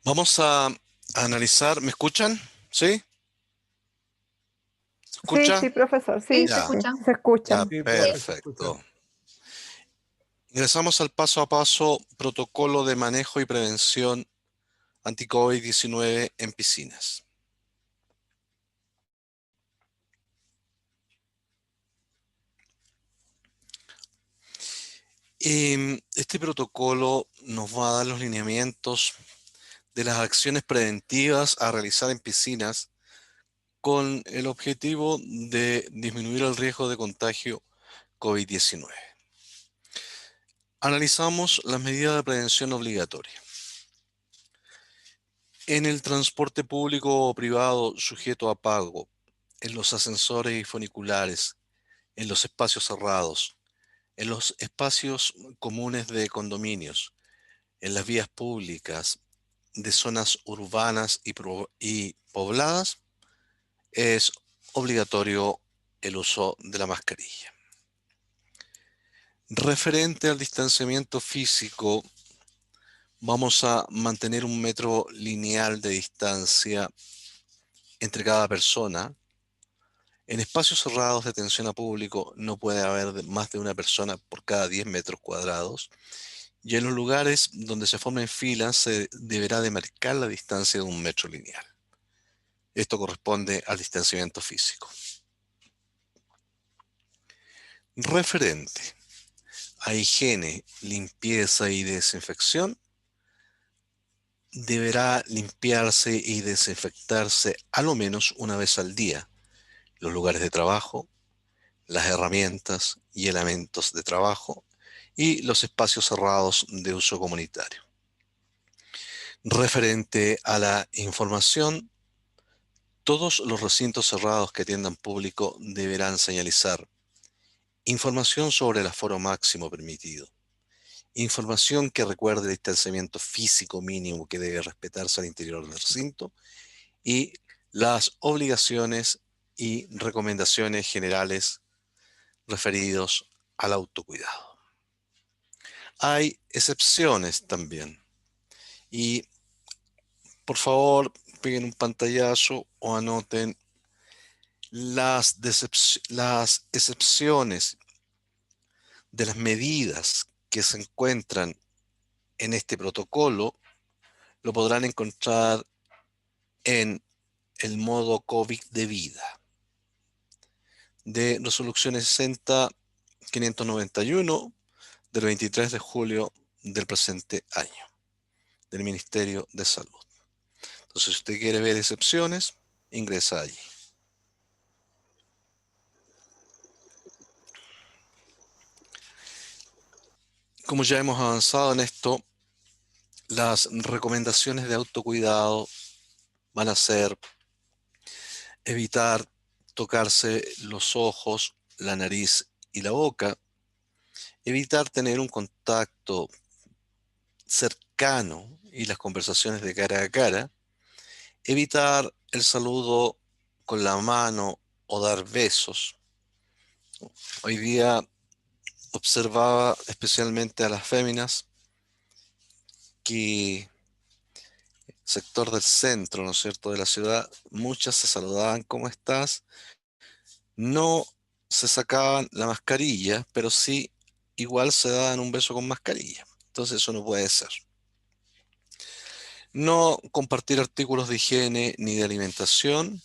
Vamos a analizar, ¿me escuchan? ¿Sí? ¿Se Sí, escucha? sí, profesor, Sí, sí, se Ya, sí, escucha. se ya, escucha. Sí, profe, se escucha. perfecto. Ingresamos al paso a paso protocolo de manejo y prevención anti-COVID-19 en piscinas. Este protocolo nos va a dar los lineamientos de las acciones preventivas a realizar en piscinas con el objetivo de disminuir el riesgo de contagio COVID-19. Analizamos las medidas de prevención obligatoria. En el transporte público o privado sujeto a pago, en los ascensores y funiculares, en los espacios cerrados, en los espacios comunes de condominios, en las vías públicas de zonas urbanas y pobladas, es obligatorio el uso de la mascarilla. Referente al distanciamiento físico, vamos a mantener un metro lineal de distancia entre cada persona. En espacios cerrados de atención a público no puede haber más de una persona por cada 10 metros cuadrados. Y en los lugares donde se formen filas se deberá demarcar la distancia de un metro lineal. Esto corresponde al distanciamiento físico. Referente a higiene, limpieza y desinfección, deberá limpiarse y desinfectarse a lo menos una vez al día los lugares de trabajo, las herramientas y elementos de trabajo y los espacios cerrados de uso comunitario. Referente a la información, todos los recintos cerrados que atiendan público deberán señalizar información sobre el aforo máximo permitido, información que recuerde el distanciamiento físico mínimo que debe respetarse al interior del recinto y las obligaciones y recomendaciones generales referidos al autocuidado. Hay excepciones también y por favor peguen un pantallazo o anoten las excepciones de las medidas que se encuentran en este protocolo. Lo podrán encontrar en el modo COVID de vida de resolución 60-591 del 23 de julio del presente año del Ministerio de Salud. Entonces, si usted quiere ver excepciones, ingresa allí. Como ya hemos avanzado en esto, las recomendaciones de autocuidado van a ser evitar tocarse los ojos, la nariz y la boca, evitar tener un contacto cercano y las conversaciones de cara a cara, evitar el saludo con la mano o dar besos. Hoy día observaba especialmente a las féminas que sector del centro, ¿no es cierto?, de la ciudad, muchas se saludaban, ¿cómo estás? No se sacaban la mascarilla, pero sí igual se daban un beso con mascarilla. Entonces eso no puede ser. No compartir artículos de higiene ni de alimentación.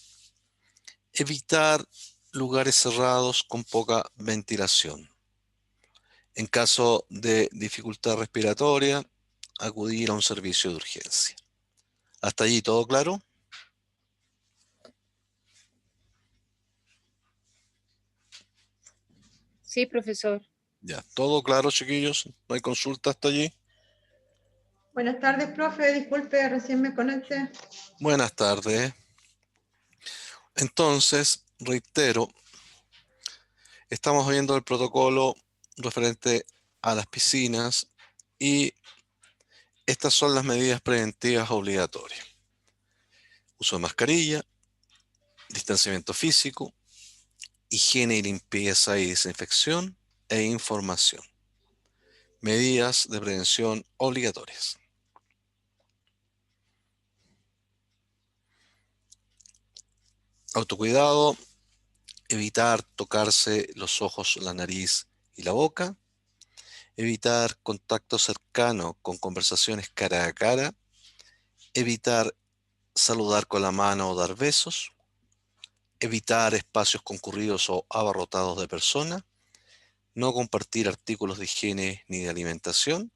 Evitar lugares cerrados con poca ventilación. En caso de dificultad respiratoria, acudir a un servicio de urgencia. ¿Hasta allí todo claro? Sí, profesor. Ya, todo claro, chiquillos. ¿No hay consulta hasta allí? Buenas tardes, profe. Disculpe, recién me conecté. Buenas tardes. Entonces, reitero, estamos viendo el protocolo referente a las piscinas y estas son las medidas preventivas obligatorias. Uso de mascarilla, distanciamiento físico, higiene y limpieza y desinfección e información. Medidas de prevención obligatorias. Autocuidado, evitar tocarse los ojos, la nariz y la boca, evitar contacto cercano con conversaciones cara a cara, evitar saludar con la mano o dar besos, evitar espacios concurridos o abarrotados de personas, no compartir artículos de higiene ni de alimentación,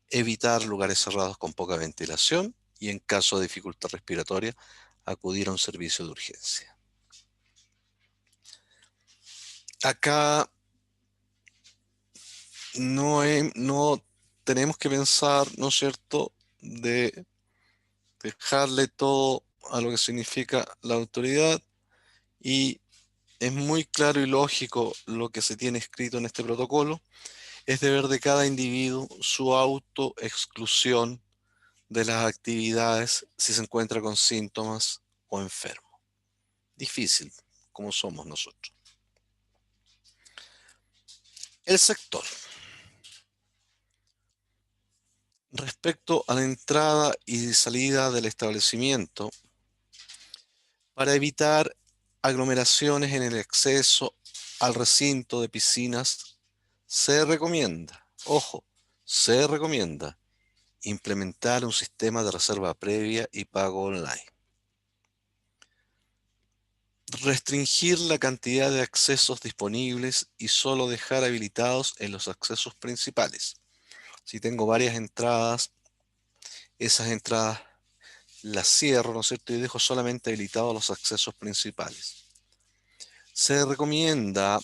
evitar lugares cerrados con poca ventilación y, en caso de dificultad respiratoria, acudir a un servicio de urgencia. Acá no tenemos que pensar, ¿no es cierto?, de dejarle todo a lo que significa la autoridad, y es muy claro y lógico lo que se tiene escrito en este protocolo. Es deber de cada individuo su autoexclusión de las actividades si se encuentra con síntomas o enfermo. Difícil, como somos nosotros. El sector. Respecto a la entrada y salida del establecimiento, para evitar aglomeraciones en el acceso al recinto de piscinas, se recomienda, ojo, se recomienda implementar un sistema de reserva previa y pago online. Restringir la cantidad de accesos disponibles y solo dejar habilitados en los accesos principales. Si tengo varias entradas, esas entradas las cierro, ¿no es cierto?, y dejo solamente habilitados los accesos principales. Se recomienda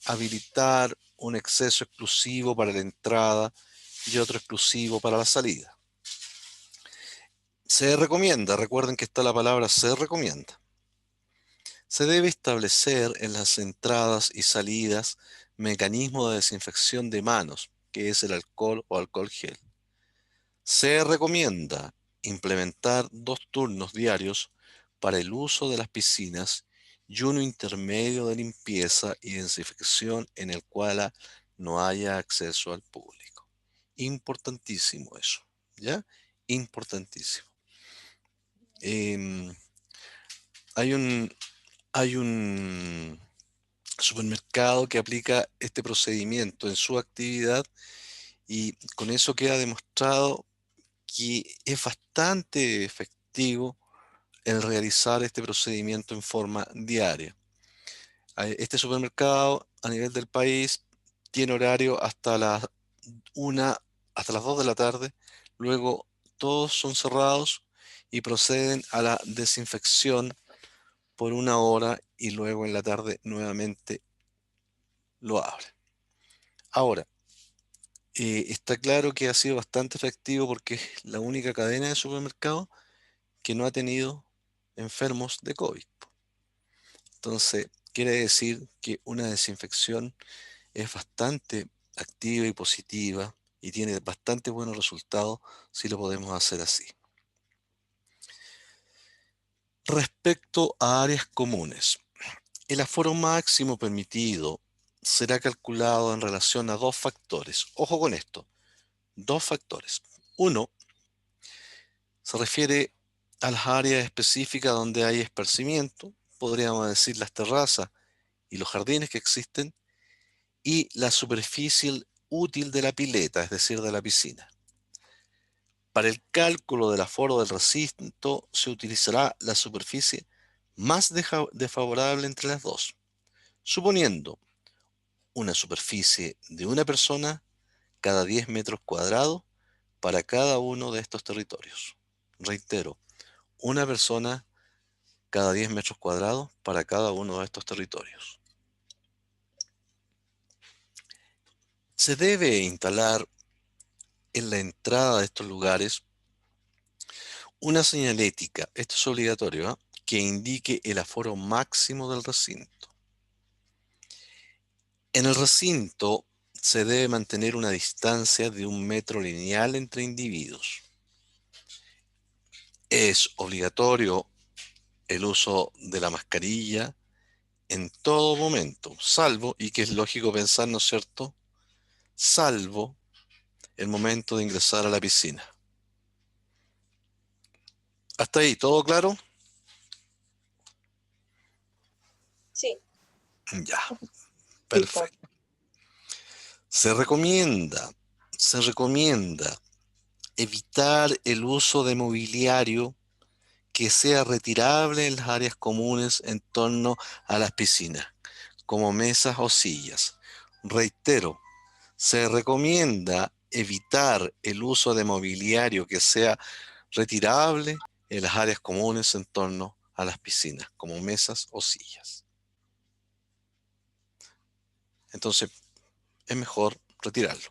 habilitar un acceso exclusivo para la entrada y otro exclusivo para la salida. Se recomienda, recuerden que está la palabra se recomienda. Se debe establecer en las entradas y salidas mecanismo de desinfección de manos, que es el alcohol o alcohol gel. Se recomienda implementar 2 turnos diarios para el uso de las piscinas y uno intermedio de limpieza y desinfección en el cual no haya acceso al público. Importantísimo eso, ¿ya? Importantísimo. Em, hay un, hay un supermercado que aplica este procedimiento en su actividad, y con eso queda demostrado que es bastante efectivo el realizar este procedimiento en forma diaria. Este supermercado a nivel del país tiene horario hasta las 1, hasta las 2 de la tarde, luego todos son cerrados y proceden a la desinfección por 1 hora y luego en la tarde nuevamente lo abren. Ahora, está claro que ha sido bastante efectivo porque es la única cadena de supermercados que no ha tenido enfermos de COVID. Entonces, quiere decir que una desinfección es bastante activa y positiva y tiene bastante buenos resultados si lo podemos hacer así. Respecto a áreas comunes, el aforo máximo permitido será calculado en relación a 2 factores. Ojo con esto, 2 factores. Uno, se refiere a las áreas específicas donde hay esparcimiento, podríamos decir las terrazas y los jardines que existen, y la superficie útil de la pileta, es decir, de la piscina. Para el cálculo del aforo del recinto se utilizará la superficie más desfavorable entre las dos, suponiendo una superficie de una persona cada 10 metros cuadrados para cada uno de estos territorios. Reitero, una persona cada 10 metros cuadrados para cada uno de estos territorios. Se debe instalar en la entrada de estos lugares una señalética, esto es obligatorio, que indique el aforo máximo del recinto. En el recinto se debe mantener una distancia de 1 metro lineal entre individuos. Es obligatorio el uso de la mascarilla en todo momento, salvo, y que es lógico pensar, ¿no es cierto?, salvo el momento de ingresar a la piscina. ¿Hasta ahí todo claro? Sí, Ya, sí, profe. perfecto. Se recomienda evitar el uso de mobiliario que sea retirable en las áreas comunes en torno a las piscinas, como mesas o sillas. Reitero, se recomienda evitar el uso de mobiliario que sea retirable en las áreas comunes en torno a las piscinas, como mesas o sillas. Entonces, es mejor retirarlo.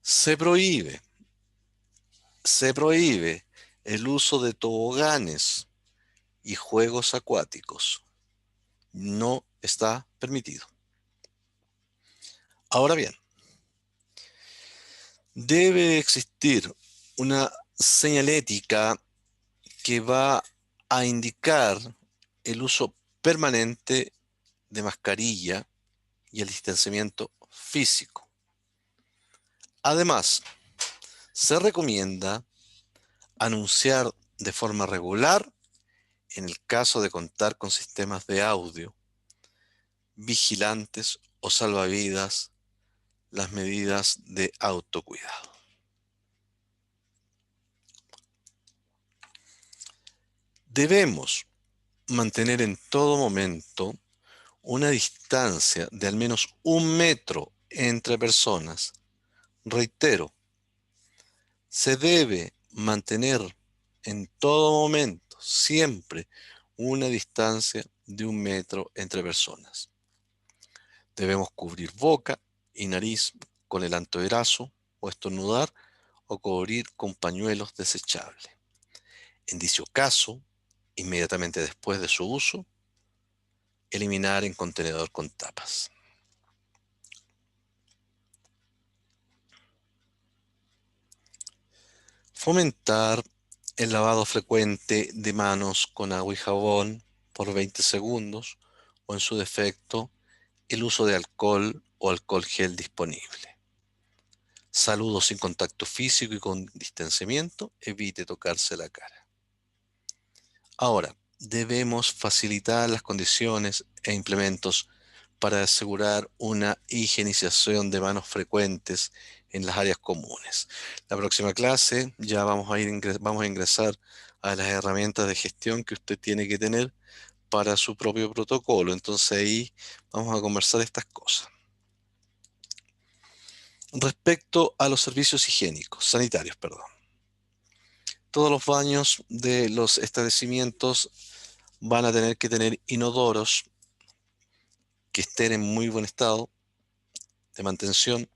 Se prohíbe, se prohíbe el uso de toboganes y juegos acuáticos. No está permitido. Ahora bien, debe existir una señalética que va a indicar el uso permanente de mascarilla y el distanciamiento físico. Además, se recomienda anunciar de forma regular, en el caso de contar con sistemas de audio, vigilantes o salvavidas, las medidas de autocuidado. Debemos mantener en todo momento una distancia de al menos 1 metro entre personas. Reitero, se debe mantener en todo momento, siempre, una distancia de 1 metro entre personas. Debemos cubrir boca y nariz con el antebrazo o estornudar o cubrir con pañuelos desechables. En dicho caso, inmediatamente después de su uso, eliminar en contenedor con tapas. Fomentar el lavado frecuente de manos con agua y jabón por 20 segundos o en su defecto el uso de alcohol o alcohol gel disponible. Saludo sin contacto físico y con distanciamiento, evite tocarse la cara. Ahora, debemos facilitar las condiciones e implementos para asegurar una higienización de manos frecuentes en las áreas comunes. La próxima clase ya vamos a ingresar a las herramientas de gestión que usted tiene que tener para su propio protocolo. Entonces ahí vamos a conversar estas cosas. Respecto a los servicios higiénicos, sanitarios, perdón. Todos los baños de los establecimientos van a tener que tener inodoros que estén en muy buen estado de mantención.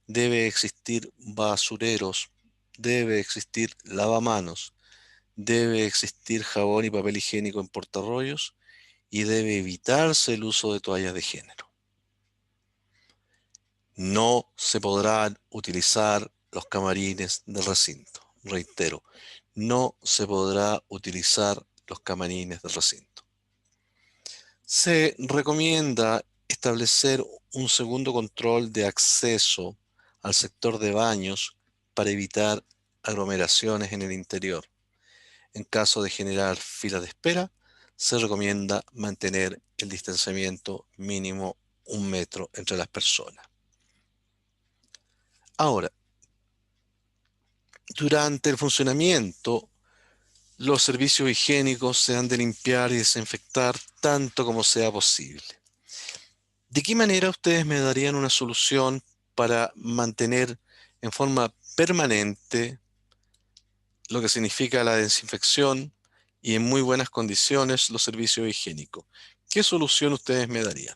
Debe existir basureros, debe existir lavamanos, debe existir jabón y papel higiénico en portarrollos y debe evitarse el uso de toallas de género. No se podrán utilizar los camarines del recinto. Reitero, no se podrá utilizar los camarines del recinto. Se recomienda establecer un segundo control de acceso al sector de baños para evitar aglomeraciones en el interior. En caso de generar filas de espera, se recomienda mantener el distanciamiento mínimo 1 metro entre las personas. Ahora, durante el funcionamiento, los servicios higiénicos se han de limpiar y desinfectar tanto como sea posible. ¿De qué manera ustedes me darían una solución para mantener en forma permanente lo que significa la desinfección y en muy buenas condiciones los servicios higiénicos? ¿Qué solución ustedes me darían?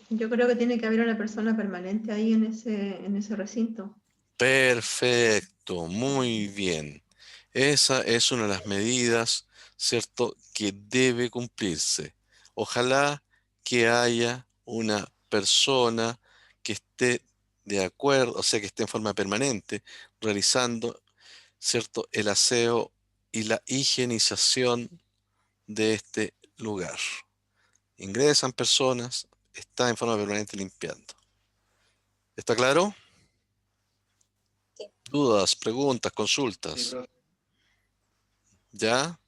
Yo creo que tiene que haber una persona permanente ahí en ese recinto. Perfecto, muy bien. Esa es una de las medidas, ¿cierto?, que debe cumplirse. Ojalá que haya una persona que esté de acuerdo, o sea, que esté en forma permanente, realizando, ¿cierto?, el aseo y la higienización de este lugar. Ingresan personas, está en forma permanente limpiando. ¿Está claro? Sí. ¿Dudas, preguntas, Sí, consultas? profe. ¿Ya?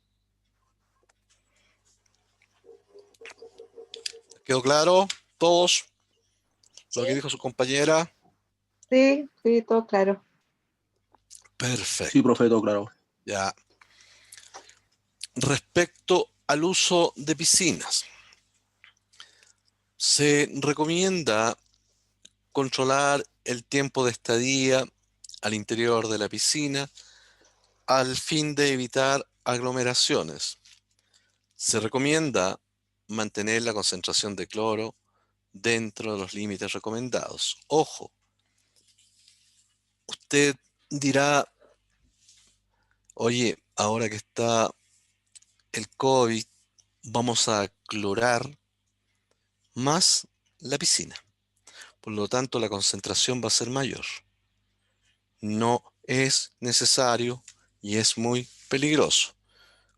¿Quedó claro? ¿Todos? Lo que Sí, dijo su compañera. Sí, sí, todo claro. Perfecto. Sí, profe, todo claro. Ya. Respecto al uso de piscinas, se recomienda controlar el tiempo de estadía al interior de la piscina al fin de evitar aglomeraciones. Se recomienda mantener la concentración de cloro dentro de los límites recomendados. Ojo, usted dirá, oye, ahora que está el COVID, vamos a clorar más la piscina. Por lo tanto, la concentración va a ser mayor. No es necesario y es muy peligroso.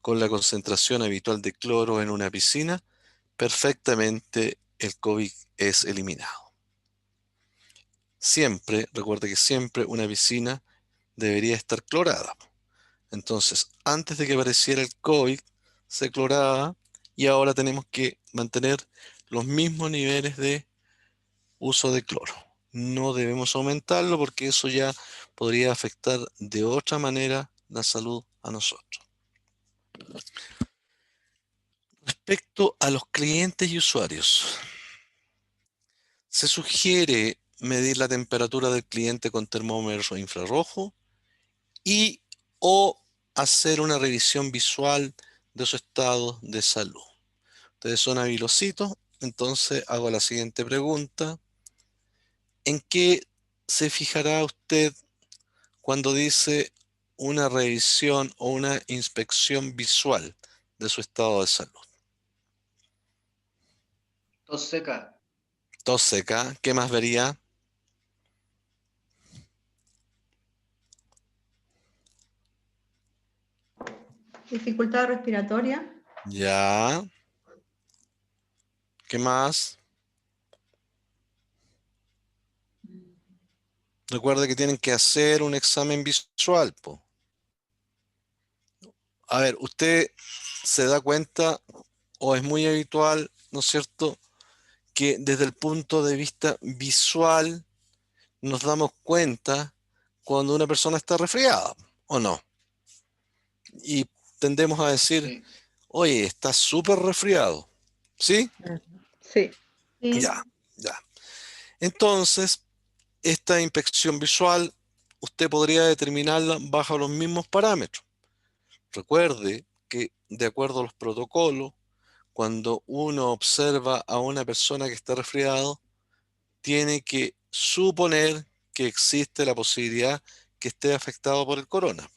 Con la concentración habitual de cloro en una piscina, perfectamente el COVID es eliminado. Siempre, recuerde que siempre una piscina debería estar clorada. Entonces, antes de que apareciera el COVID, se cloraba y ahora tenemos que mantener los mismos niveles de uso de cloro. No debemos aumentarlo porque eso ya podría afectar de otra manera la salud a nosotros. Respecto a los clientes y usuarios, se sugiere medir la temperatura del cliente con termómetro infrarrojo y o hacer una revisión visual de su estado de salud. Ustedes son habilositos, entonces hago la siguiente pregunta. ¿En qué se fijará usted cuando dice una revisión o una inspección visual de su estado de salud? Tos seca. Tos seca, ¿qué más vería? Dificultad respiratoria. Ya. ¿Qué más? Recuerde que tienen que hacer un examen visual, po. A ver, usted se da cuenta, o es muy habitual, ¿no es cierto?, que desde el punto de vista visual nos damos cuenta cuando una persona está resfriada, ¿o no? Y tendemos a decir, Sí. oye, está súper resfriado, ¿sí? Sí. Sí. Ya, ya. Entonces, esta inspección visual, usted podría determinarla bajo los mismos parámetros. Recuerde que, de acuerdo a los protocolos, cuando uno observa a una persona que está resfriado, tiene que suponer que existe la posibilidad que esté afectado por el corona.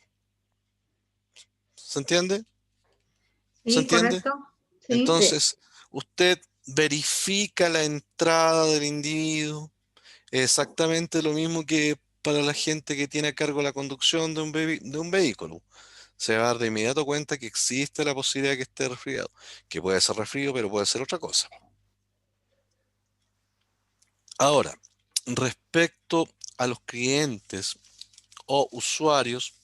¿Se entiende? ¿Se Sí, entiende? correcto. Sí. Entonces, usted verifica la entrada del individuo, exactamente lo mismo que para la gente que tiene a cargo la conducción de un vehículo. Se va a dar de inmediato cuenta que existe la posibilidad de que esté resfriado, que puede ser resfrío, pero puede ser otra cosa. Ahora, respecto a los clientes o usuarios,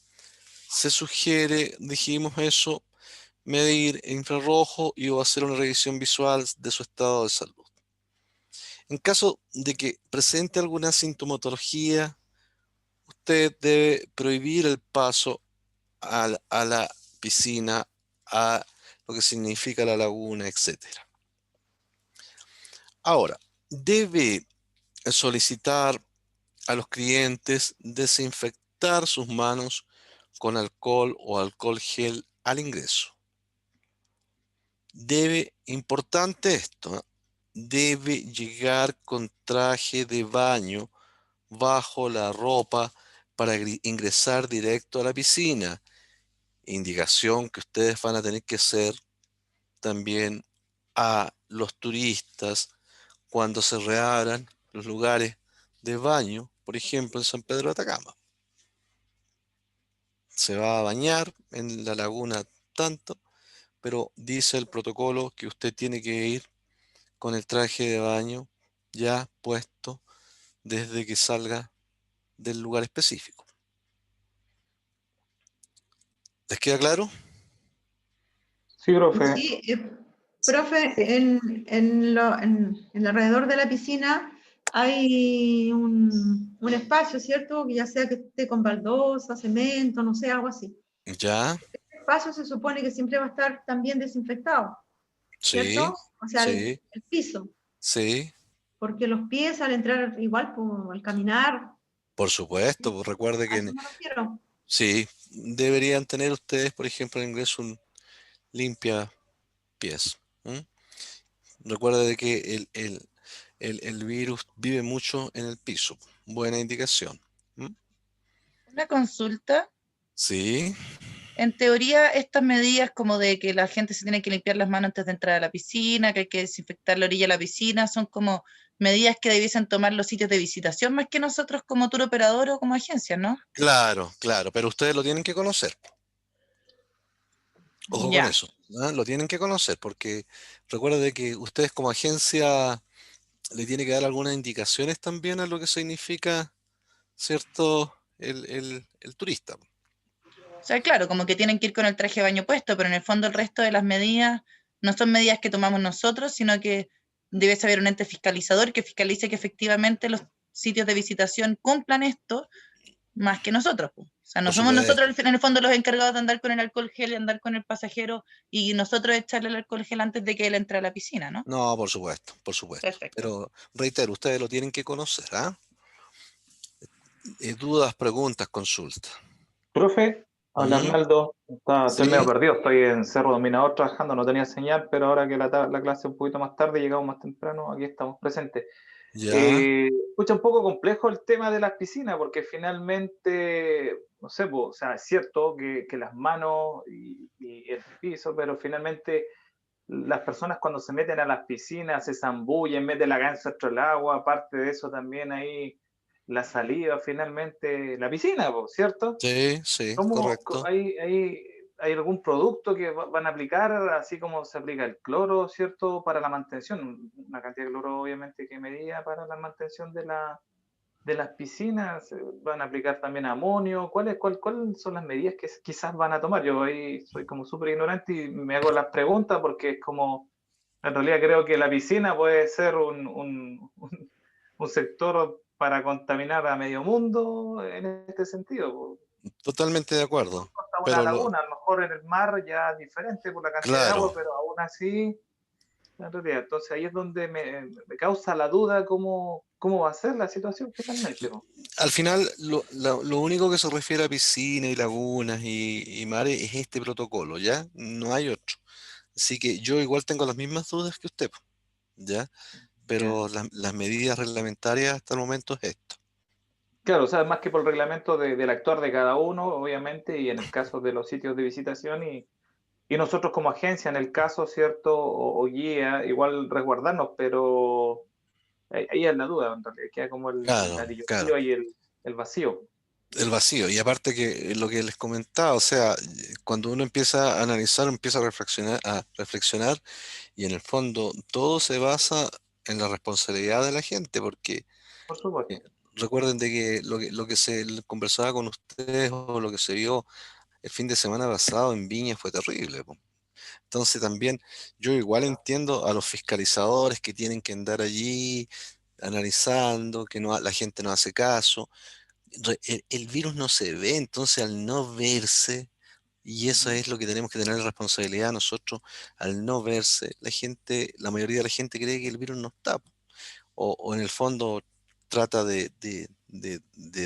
se sugiere, dijimos eso, medir infrarrojo y o hacer una revisión visual de su estado de salud. En caso de que presente alguna sintomatología, usted debe prohibir el paso a la piscina, a lo que significa la laguna, etcétera. Ahora, debe solicitar a los clientes desinfectar sus manos con alcohol o alcohol gel al ingreso. Importante esto, debe llegar con traje de baño bajo la ropa para ingresar directo a la piscina. Indicación que ustedes van a tener que hacer también a los turistas cuando se reabran los lugares de baño, por ejemplo en San Pedro de Atacama. Se va a bañar en la laguna tanto, pero dice el protocolo que usted tiene que ir con el traje de baño ya puesto desde que salga del lugar específico. ¿Les queda claro? Sí, profe. Sí, Profe, Sí. en el alrededor de la piscina hay un espacio, ¿cierto? Que ya sea que esté con baldosa, cemento, no sé, algo así. ¿Ya? El espacio se supone que siempre va a estar también desinfectado, Sí, ¿cierto? O sea, sí, el piso, sí. porque los pies al entrar igual, pues, al caminar, Por supuesto, pues recuerde a que eso me refiero. sí, deberían tener ustedes, por ejemplo, en inglés un limpia pies. ¿M? Recuerde de que el virus vive mucho en el piso. Buena indicación. ¿M? Una consulta. Sí, En teoría, estas medidas como de que la gente se tiene que limpiar las manos antes de entrar a la piscina, que hay que desinfectar la orilla de la piscina, son como medidas que debiesen tomar los sitios de visitación más que nosotros como tour operador o como agencia, ¿no? claro, claro, pero ustedes lo tienen que conocer. Ojo con Ya. eso, ¿ah? Lo tienen que conocer porque recuerda de que ustedes como agencia le tienen que dar algunas indicaciones también a lo que significa, ¿cierto? El turista. O sea, claro, como que tienen que ir con el traje de baño puesto, pero en el fondo el resto de las medidas no son medidas que tomamos nosotros, sino que debe haber un ente fiscalizador que fiscalice que efectivamente los sitios de visitación cumplan esto más que nosotros, po. O sea, no Por somos nosotros supuesto. en el fondo los encargados de andar con el alcohol gel y andar con el pasajero y nosotros echarle el alcohol gel antes de que él entre a la piscina, ¿no? No, por supuesto, por supuesto. Perfecto. Pero reitero, ustedes lo tienen que conocer, ¿ah? Dudas, preguntas, consultas. Profe, habla ¿Mm? Arnaldo. Estoy medio Sí, perdido, estoy en Cerro Dominador trabajando, no tenía señal, pero ahora que la clase es un poquito más tarde, llegamos más temprano, aquí estamos presentes. ya, Escucha, un poco complejo el tema de las piscinas, porque finalmente, no sé, pues, o sea, es cierto que las manos y el piso, pero finalmente las personas cuando se meten a las piscinas se zambullen, meten la cabeza dentro del agua, aparte de eso también ahí la saliva, finalmente, la piscina, pues, ¿cierto? sí, sí, correcto. ¿Hay algún producto que van a aplicar, así como se aplica el cloro, ¿cierto? Para la mantención, una cantidad de cloro obviamente que medía para la mantención de las piscinas, van a aplicar también amonio, ¿cuáles son las medidas que quizás van a tomar? Yo ahí soy como súper ignorante y me hago las preguntas porque es como, en realidad creo que la piscina puede ser un sector para contaminar a medio mundo en este sentido. Totalmente de acuerdo. Hasta una Pero lo, laguna, a lo mejor en el mar ya es diferente por la cantidad de claro, agua, pero aún así, en realidad, entonces ahí es donde me causa la duda cómo va a ser la situación finalmente, po. al final lo único que se refiere a piscina y lagunas y mares es este protocolo, ¿ya? No hay otro. Así que yo igual tengo las mismas dudas que usted, po, ¿ya? Ya. Pero las medidas reglamentarias hasta el momento es esto. Claro, o sea, más que por el reglamento del actuar de cada uno, obviamente, y en el caso de los sitios de visitación y nosotros como agencia, en el caso, ¿cierto? O guía, igual resguardarnos, pero ahí es la duda, en realidad, queda como el Claro, claro. gatillo y el vacío. El vacío. Y aparte que lo que les comentaba, o sea, cuando uno empieza a analizar, empieza a reflexionar, y en el fondo todo se basa en la responsabilidad de la gente, porque Por eh, supuesto. recuerden de que lo que se conversaba con ustedes o lo que se vio el fin de semana pasado en Viña fue terrible, po. Entonces también yo igual entiendo a los fiscalizadores que tienen que andar allí analizando, que no, la gente no hace caso. El virus no se ve, entonces al no verse, y eso Ujú. es lo que tenemos que tener responsabilidad nosotros, al no verse, la gente, la mayoría de la gente cree que el virus no está, po, o en el fondo trata de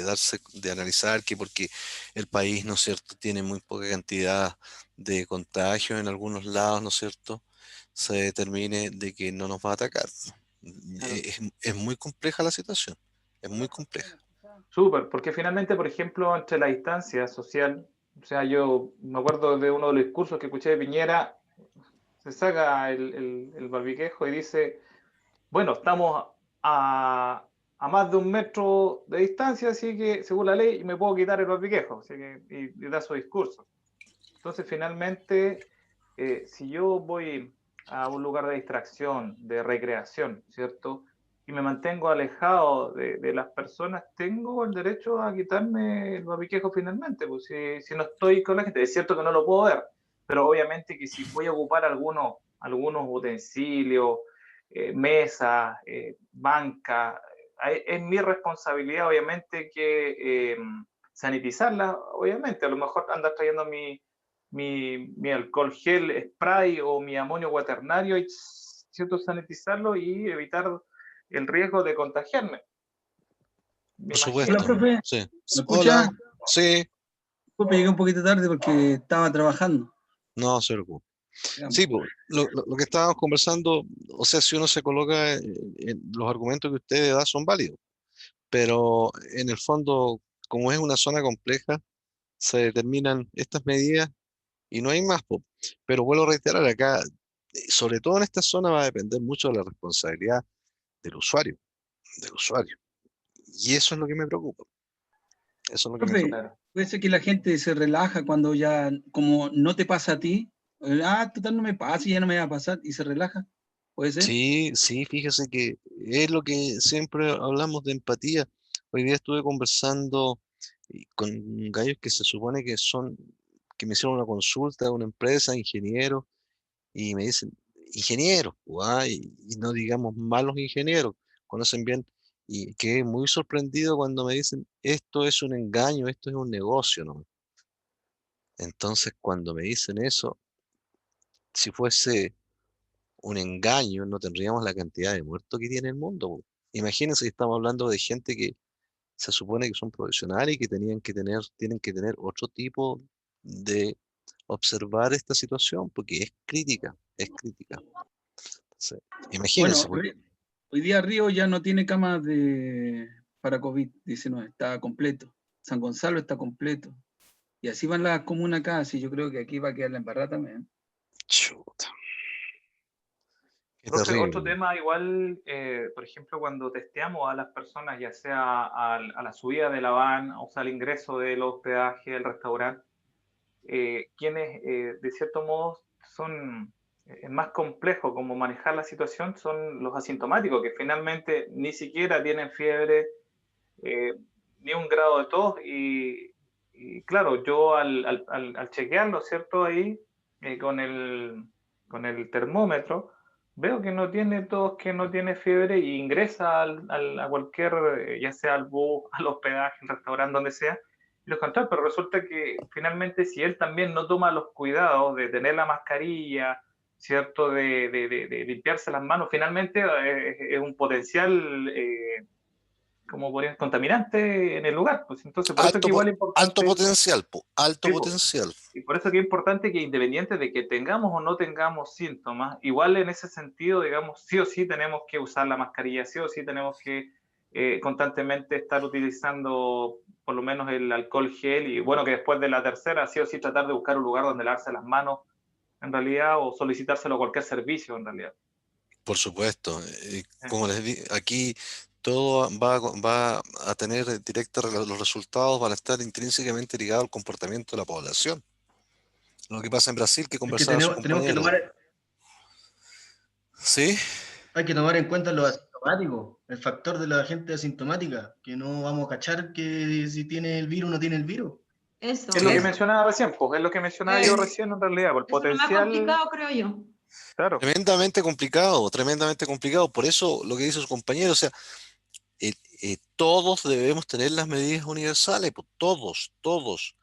darse, de analizar que porque el país, ¿no es cierto?, tiene muy poca cantidad de contagios en algunos lados, ¿no es cierto?, se determine de que no nos va a atacar. Claro. Es muy compleja la situación, es muy compleja. Súper, porque finalmente, por ejemplo, entre la distancia social, o sea, yo me acuerdo de uno de los discursos que escuché de Piñera, se saca el barbiquejo y dice, bueno, estamos a más de 1 metro de distancia, así que según la ley me puedo quitar el barbiquejo, así que, y da su discurso. Entonces, finalmente, si yo voy a un lugar de distracción, de recreación, ¿cierto? Y me mantengo alejado de las personas, tengo el derecho a quitarme el barbiquejo finalmente, pues si no estoy con la gente. Es cierto que no lo puedo ver, pero obviamente que si voy a ocupar alguno algunos utensilios, mesas, banca. Es mi responsabilidad, obviamente, que sanitizarla, obviamente. A lo mejor andar trayendo mi alcohol gel spray o mi amonio cuaternario y ¿cierto? Sanitizarlo y evitar el riesgo de contagiarme. Me Por imagino. supuesto. Hola, profe. Sí. ¿Me Hola. escucha? Sí. Disculpe, llegué un poquito tarde porque estaba trabajando. No se preocupe. Digamos. Sí, pues, lo que estábamos conversando, o sea, si uno se coloca en los argumentos que usted da son válidos, pero en el fondo, como es una zona compleja, se determinan estas medidas y no hay más, po. Pero vuelvo a reiterar acá, sobre todo en esta zona va a depender mucho de la responsabilidad del usuario, del usuario. Y eso es lo que me preocupa. Eso es lo que me Profe, preocupa. Claro. puede ser que la gente se relaja cuando ya, como no te pasa a ti, total no me pasa y ya no me va a pasar, y se relaja. ¿Puede ser? Sí, sí, fíjese que es lo que siempre hablamos de empatía. Hoy día estuve conversando con gallos que se supone que me hicieron una consulta de una empresa, ingenieros, y me dicen, ingenieros, y no digamos malos ingenieros, conocen bien, y quedé muy sorprendido cuando me dicen, esto es un engaño, esto es un negocio, ¿no? Entonces, cuando me dicen eso, si fuese un engaño, no tendríamos la cantidad de muertos que tiene el mundo, po. Imagínense que estamos hablando de gente que se supone que son profesionales y que tienen que tener otro tipo de observar esta situación, porque es crítica, es crítica. Entonces, imagínense, Bueno, hoy día Río ya no tiene camas para COVID-19, está completo. San Gonzalo está completo. Y así van las comunas acá, así yo creo que aquí va a quedar la embarrada también. chuta, qué Profe, otro terrible. tema igual, por ejemplo, cuando testeamos a las personas, ya sea a la subida de la van, o sea, al ingreso del hospedaje, del restaurante, quienes de cierto modo son más complejo como manejar la situación son los asintomáticos, que finalmente ni siquiera tienen fiebre, ni un grado de tos, y claro, yo al chequearlo, ¿cierto? Ahí con el termómetro, veo que no tiene tos, que no tiene fiebre, y ingresa a cualquier, ya sea al bus, al hospedaje, al restaurante, donde sea, y los controla, pero resulta que finalmente si él también no toma los cuidados de tener la mascarilla, ¿cierto? De limpiarse las manos, finalmente es un potencial como podrían contaminante en el lugar. Pues entonces, por eso que igual es Alto importante, potencial, po, alto sí, po, potencial. y por eso que es importante que independiente de que tengamos o no tengamos síntomas, igual en ese sentido, digamos, sí o sí tenemos que usar la mascarilla, sí o sí tenemos que constantemente estar utilizando por lo menos el alcohol gel, y bueno, que después de la tercera, sí o sí tratar de buscar un lugar donde lavarse las manos, en realidad, o solicitárselo a cualquier servicio, en realidad. Por supuesto. Como les di, aquí todo va a tener los resultados van a estar intrínsecamente ligados al comportamiento de la población. Lo que pasa en Brasil, que Es que conversaba su tenemos que compañero. tomar, ¿Sí? hay que tomar en cuenta lo asintomático, el factor de la gente asintomática, que no vamos a cachar que si tiene el virus o no tiene el virus. Eso, Es lo que eso. mencionaba recién, pues es lo que mencionaba yo recién, en realidad, por el Eso es lo más potencial, complicado, creo yo. claro. Tremendamente complicado, tremendamente complicado. Por eso lo que dice su compañero, o sea, todos debemos tener las medidas universales, pues, todos, todos.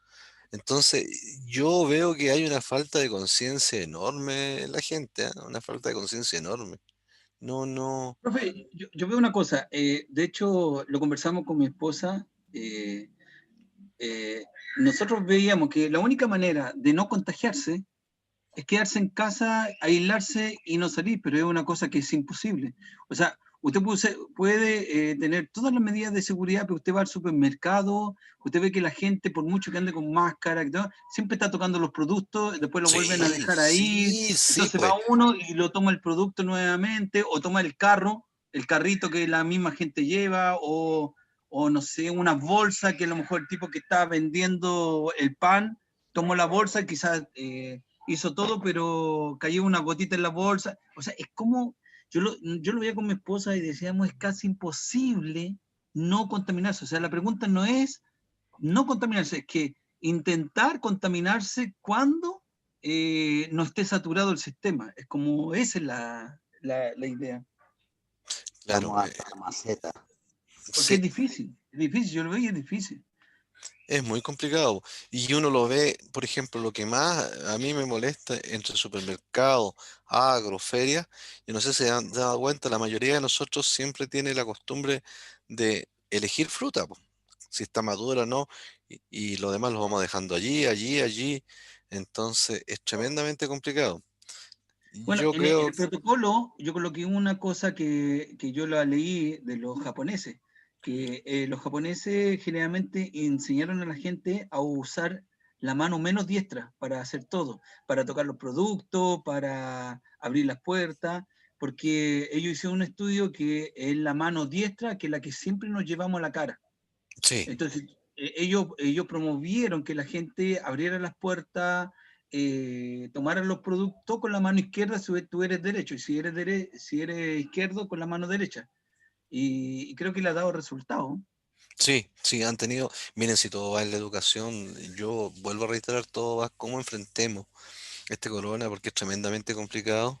Entonces, yo veo que hay una falta de conciencia enorme en la gente, ¿eh? Una falta de conciencia enorme. No, no. Profe, yo veo una cosa, de hecho lo conversamos con mi esposa, nosotros veíamos que la única manera de no contagiarse es quedarse en casa, aislarse y no salir, pero es una cosa que es imposible. O sea, usted puede tener todas las medidas de seguridad, pero usted va al supermercado, usted ve que la gente, por mucho que ande con máscara, y todo, siempre está tocando los productos, después lo vuelven a dejar ahí, Sí, entonces pues. va uno y lo toma el producto nuevamente, o toma el carrito que la misma gente lleva, o no sé, una bolsa que a lo mejor el tipo que está vendiendo el pan tomó la bolsa y quizás hizo todo, pero cayó una gotita en la bolsa. O sea, es como, yo lo veía con mi esposa y decíamos, es casi imposible no contaminarse. O sea, la pregunta no es no contaminarse, es que intentar contaminarse cuando no esté saturado el sistema. Es como esa es la idea. Claro, Vamos hasta la maceta. Porque sí, es difícil, yo lo veo y es difícil. es muy complicado. Y uno lo ve, por ejemplo, lo que más a mí me molesta entre supermercados, agro, ferias, yo no sé si se han dado cuenta, la mayoría de nosotros siempre tiene la costumbre de elegir fruta, po, si está madura o no, y lo demás lo vamos dejando allí, allí, allí. Entonces es tremendamente complicado. Bueno, Yo en el creo, protocolo yo coloqué una cosa que yo la leí de los japoneses, que los japoneses generalmente enseñaron a la gente a usar la mano menos diestra para hacer todo, para tocar los productos, para abrir las puertas, porque ellos hicieron un estudio que es la mano diestra, que es la que siempre nos llevamos a la cara. sí, Entonces, ellos promovieron que la gente abriera las puertas, tomara los productos con la mano izquierda si tú eres derecho, y si eres izquierdo, con la mano derecha. Y creo que le ha dado resultado. sí, sí, han tenido, miren, si todo va en la educación, yo vuelvo a reiterar, todo va cómo enfrentemos este corona, porque es tremendamente complicado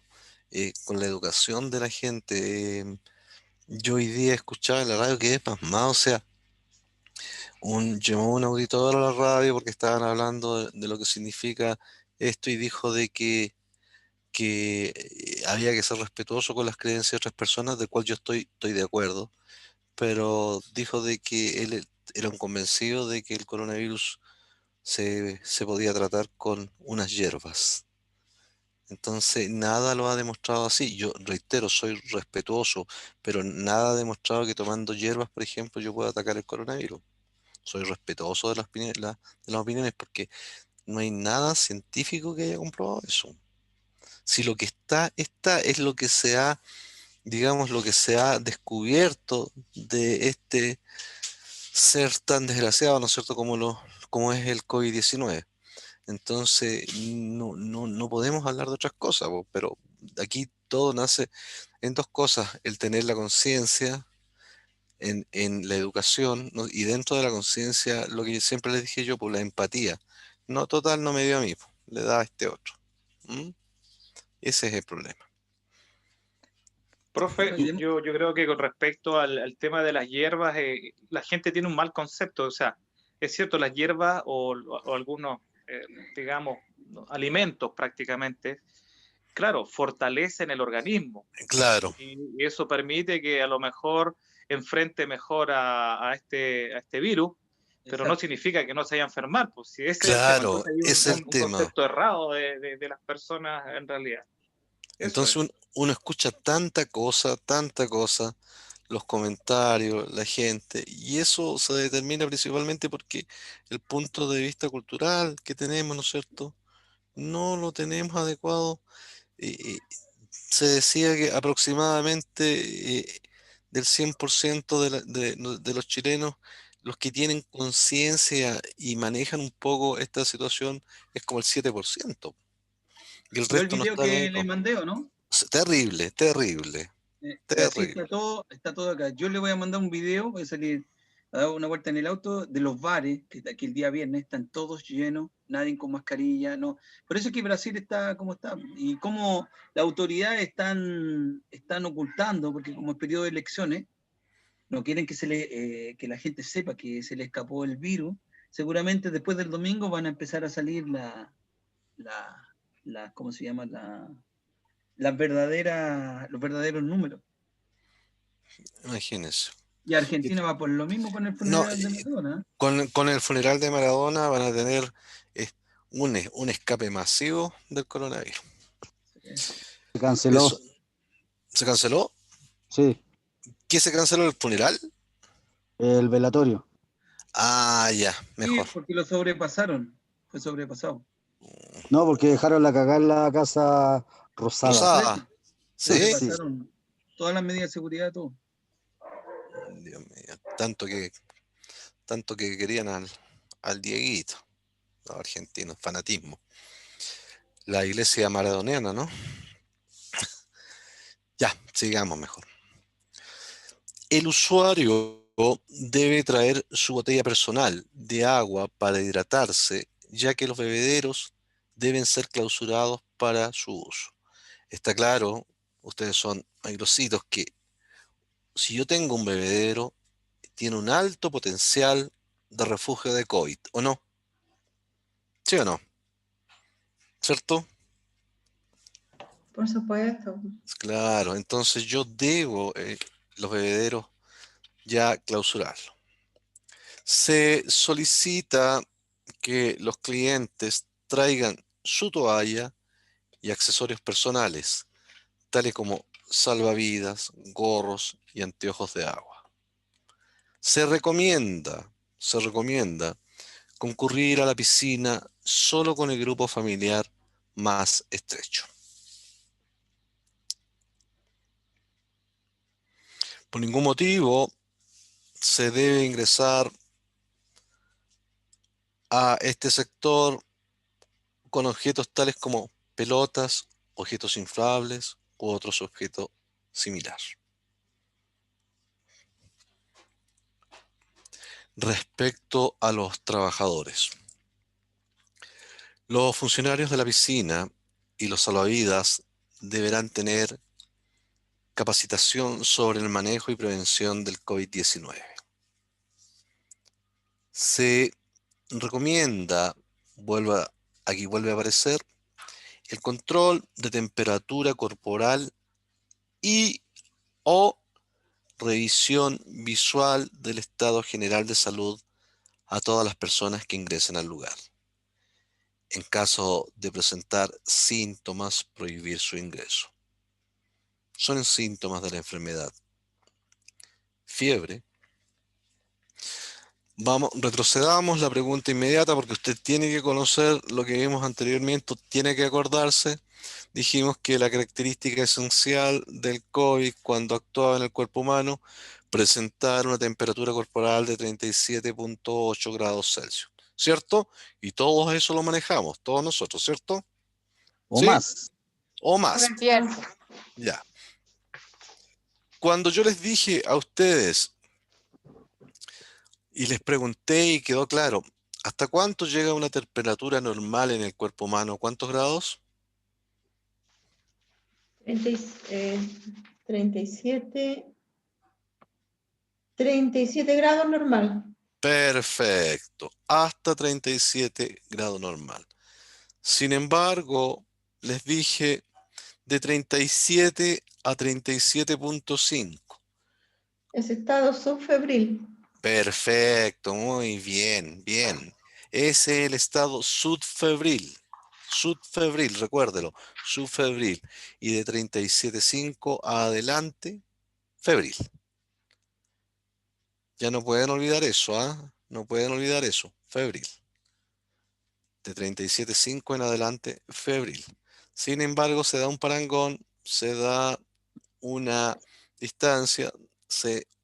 con la educación de la gente. Yo hoy día escuchaba en la radio que es pasmado, o sea, llamó un auditor a la radio porque estaban hablando de lo que significa esto y dijo de que había que ser respetuoso con las creencias de otras personas, del cual yo estoy de acuerdo, pero dijo de que él era un convencido de que el coronavirus se podía tratar con unas hierbas. Entonces, nada lo ha demostrado así. Yo reitero, soy respetuoso, pero nada ha demostrado que tomando hierbas, por ejemplo, yo pueda atacar el coronavirus. Soy respetuoso de de las opiniones porque no hay nada científico que haya comprobado eso. Si lo que está es lo que se ha, digamos, lo que se ha descubierto de este ser tan desgraciado, ¿no es cierto?, como es el COVID-19. Entonces, no podemos hablar de otras cosas, po, pero aquí todo nace en dos cosas: el tener la conciencia en la educación, ¿no? Y dentro de la conciencia, lo que siempre les dije yo, por la empatía. No, total, no me dio a mí, po, le da a este otro. ¿Mm? Ese es el problema. Profe, Y yo creo que con respecto al tema de las hierbas, la gente tiene un mal concepto. O sea, es cierto, las hierbas o algunos, digamos, alimentos prácticamente, claro, fortalecen el organismo Claro, y eso permite que a lo mejor enfrente mejor a este virus, pero no exacto. significa que no se vaya a enfermar. Pues si ese es el tema, claro, entonces hay es el un tema. concepto errado de las personas en realidad. Eso Entonces es. uno escucha tanta cosa, los comentarios, la gente, y eso se determina principalmente porque el punto de vista cultural que tenemos, ¿no es cierto?, no lo tenemos adecuado. Se decía que aproximadamente del 100% de los chilenos, los que tienen conciencia y manejan un poco esta situación es como el 7%, y el ¿Vio el resto no video está ni ahí que le con. mandé o no? Terrible, terrible, Así terrible. está todo acá. Yo le voy a mandar un video, voy a salir a dar una vuelta en el auto de los bares, que el día viernes están todos llenos, nadie con mascarilla, no. Por eso es que Brasil está como está, y como las autoridades están ocultando, porque como es periodo de elecciones, no quieren que la gente sepa que se le escapó el virus. Seguramente después del domingo van a empezar a salir ¿cómo se llama? Los verdaderos números. Imagínense. Y Argentina va por lo mismo con el No, funeral de Maradona. con el funeral de Maradona van a tener eh, un escape masivo del coronavirus. ¿Eh? Se canceló, Eso, ¿se canceló? sí, ¿Qué se canceló, el funeral? el velatorio. Ah, ya, Sí, mejor. porque lo sobrepasaron. Fue sobrepasado. No, porque dejaron la cagada en la Casa Rosada. Por eso, Rosada, ¿sí? Sí. sobrepasaron todas las medidas de seguridad, todo. Dios mío, tanto que querían al Dieguito, los argentinos, fanatismo. La iglesia maradoniana, ¿no? Ya, sigamos mejor. El usuario debe traer su botella personal de agua para hidratarse, ya que los bebederos deben ser clausurados para su uso. Está claro, ustedes son aigrositos, que si yo tengo un bebedero, tiene un alto potencial de refugio de COVID, ¿o no? ¿Sí o no? ¿Cierto? Por supuesto. Claro, entonces yo debo los bebederos ya clausurarlos. Se solicita que los clientes traigan su toalla y accesorios personales, tales como salvavidas, gorros y anteojos de agua. Se recomienda concurrir a la piscina solo con el grupo familiar más estrecho. Por ningún motivo se debe ingresar a este sector con objetos tales como pelotas, objetos inflables u otros objetos similares. Respecto a los trabajadores, los funcionarios de la piscina y los salvavidas deberán tener capacitación sobre el manejo y prevención del COVID-19. Se recomienda, aquí vuelve a aparecer, el control de temperatura corporal y o revisión visual del estado general de salud a todas las personas que ingresen al lugar. En caso de presentar síntomas, prohibir su ingreso. Son síntomas de la enfermedad. Fiebre. Retrocedamos la pregunta inmediata porque usted tiene que conocer lo que vimos anteriormente, tiene que acordarse. Dijimos que la característica esencial del COVID cuando actuaba en el cuerpo humano, presentar una temperatura corporal de 37.8 grados Celsius, ¿cierto? Y todo eso lo manejamos, todos nosotros, ¿cierto? O ¿Sí? más. O más. Ya. Cuando yo les dije a ustedes y les pregunté y quedó claro, ¿hasta cuánto llega una temperatura normal en el cuerpo humano? ¿Cuántos grados? 37 grados normal. Perfecto, hasta 37 grados normal. Sin embargo, les dije de 37 a 37.5. Es estado subfebril. Perfecto, muy bien, bien. Ese es el estado subfebril. Subfebril, recuérdelo, subfebril. Y de 37.5 adelante, febril. Ya no pueden olvidar eso, ¿ah? No pueden olvidar eso, febril. De 37.5 en adelante, febril. Sin embargo, se da un parangón, se da una distancia,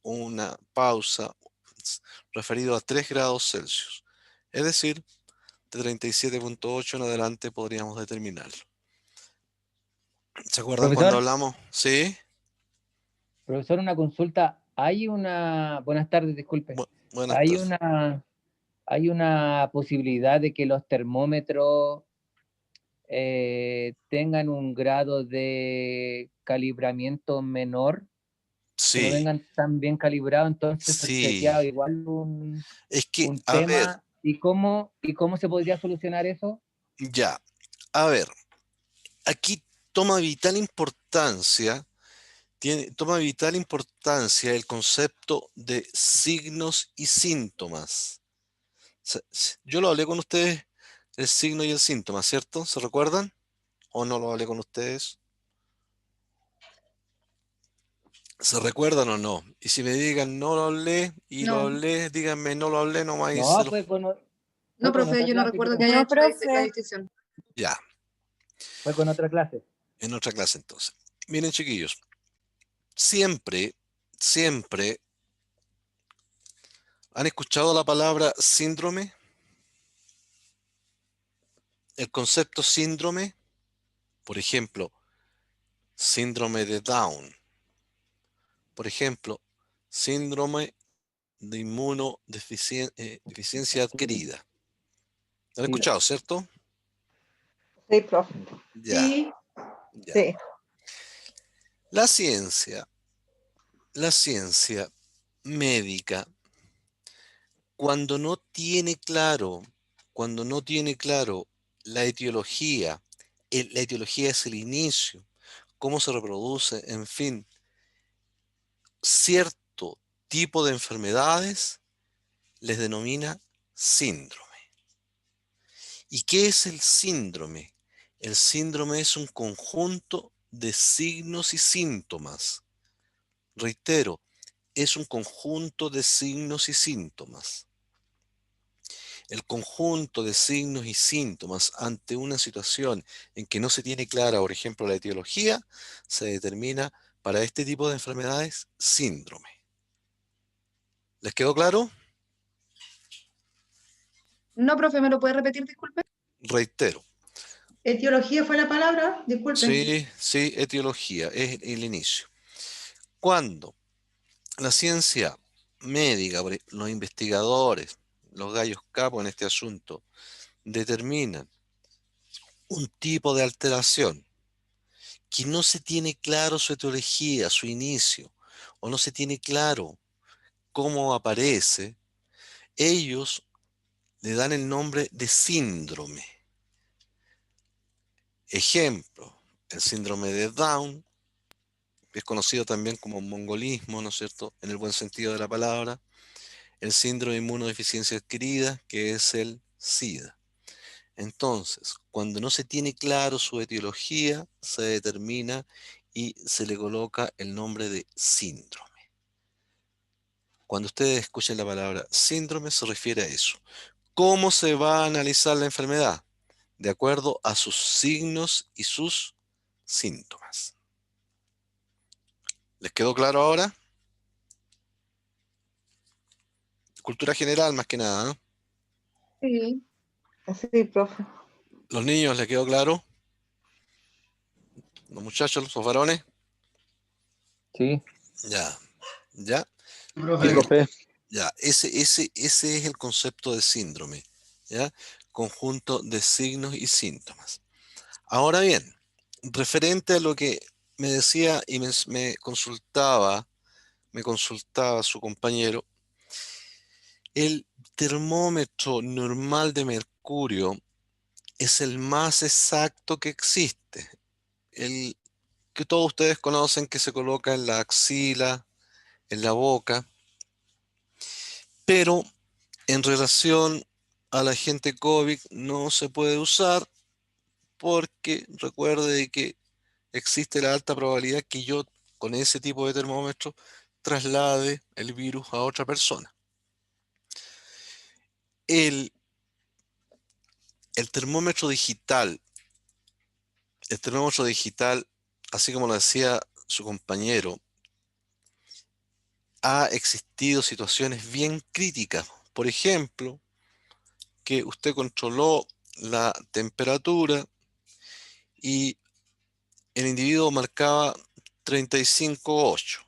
una pausa referido a 3 grados Celsius. Es decir, de 37.8 en adelante podríamos determinarlo. ¿Se acuerdan cuando Profesor, hablamos? Sí. profesor, una consulta. Buenas tardes, disculpe. Buenas tardes. Hay una posibilidad de que los termómetros tengan un grado de calibramiento menor, que no Sí, vengan tan bien calibrados, entonces sería sí. igual un Es que, a ver, tema. ¿Y cómo se podría solucionar eso? ya. A ver, aquí toma vital importancia el concepto de signos y síntomas. Yo lo hablé con ustedes, el signo y el síntoma, ¿cierto? ¿Se recuerdan? ¿O no lo hablé con ustedes? ¿Se recuerdan o no? Y si me digan no lo hablé y lo No. hablé, díganme no lo hablé nomás y No, se lo... No, profe, yo no recuerdo que haya hecho la distinción. Ya, Fue con otra clase. en otra clase entonces. Miren, chiquillos, siempre ¿han escuchado la palabra síndrome? El concepto síndrome, por ejemplo, síndrome de Down, por ejemplo, síndrome de inmunodeficiencia adquirida. ¿Lo han escuchado, cierto? Sí, profe. Ya, Sí, ya. Sí. La ciencia médica, cuando no tiene claro la etiología, la etiología es el inicio, cómo se reproduce, en fin, cierto tipo de enfermedades, les denomina síndrome. ¿Y qué es el síndrome? El síndrome es un conjunto de signos y síntomas. Reitero, es un conjunto de signos y síntomas. El conjunto de signos y síntomas ante una situación en que no se tiene clara, por ejemplo, la etiología, se determina para este tipo de enfermedades síndrome. ¿Les quedó claro? no, profe, ¿me lo puede repetir, disculpe? Reitero. Etiología fue la palabra, disculpe. Sí, etiología es el inicio. Cuando la ciencia médica, los investigadores, los gallos capos en este asunto, determinan un tipo de alteración que no se tiene claro su etiología, su inicio, o no se tiene claro cómo aparece, ellos le dan el nombre de síndrome. Ejemplo, el síndrome de Down, es conocido también como mongolismo, ¿no es cierto?, en el buen sentido de la palabra. El síndrome de inmunodeficiencia adquirida, que es el SIDA. Entonces, cuando no se tiene claro su etiología, se determina y se le coloca el nombre de síndrome. Cuando ustedes escuchen la palabra síndrome, se refiere a eso. ¿Cómo se va a analizar la enfermedad? De acuerdo a sus signos y sus síntomas. ¿Les quedó claro ahora? Cultura general más que nada, ¿no? Sí. Sí, profe. ¿Los niños les quedó claro? ¿Los muchachos, los varones? Sí, Ya, ya. sí, Profe, profe. Ya, ese es el concepto de síndrome, ¿ya? Conjunto de signos y síntomas. Ahora bien, referente a lo que me decía y me consultaba su compañero, el termómetro normal de mercurio es el más exacto que existe. El que todos ustedes conocen, que se coloca en la axila, en la boca, pero en relación a la gente COVID no se puede usar porque recuerde que existe la alta probabilidad que yo con ese tipo de termómetro traslade el virus a otra persona. El, el termómetro digital, así como lo decía su compañero, ha existido situaciones bien críticas. Por ejemplo, que usted controló la temperatura y el individuo marcaba 35,8.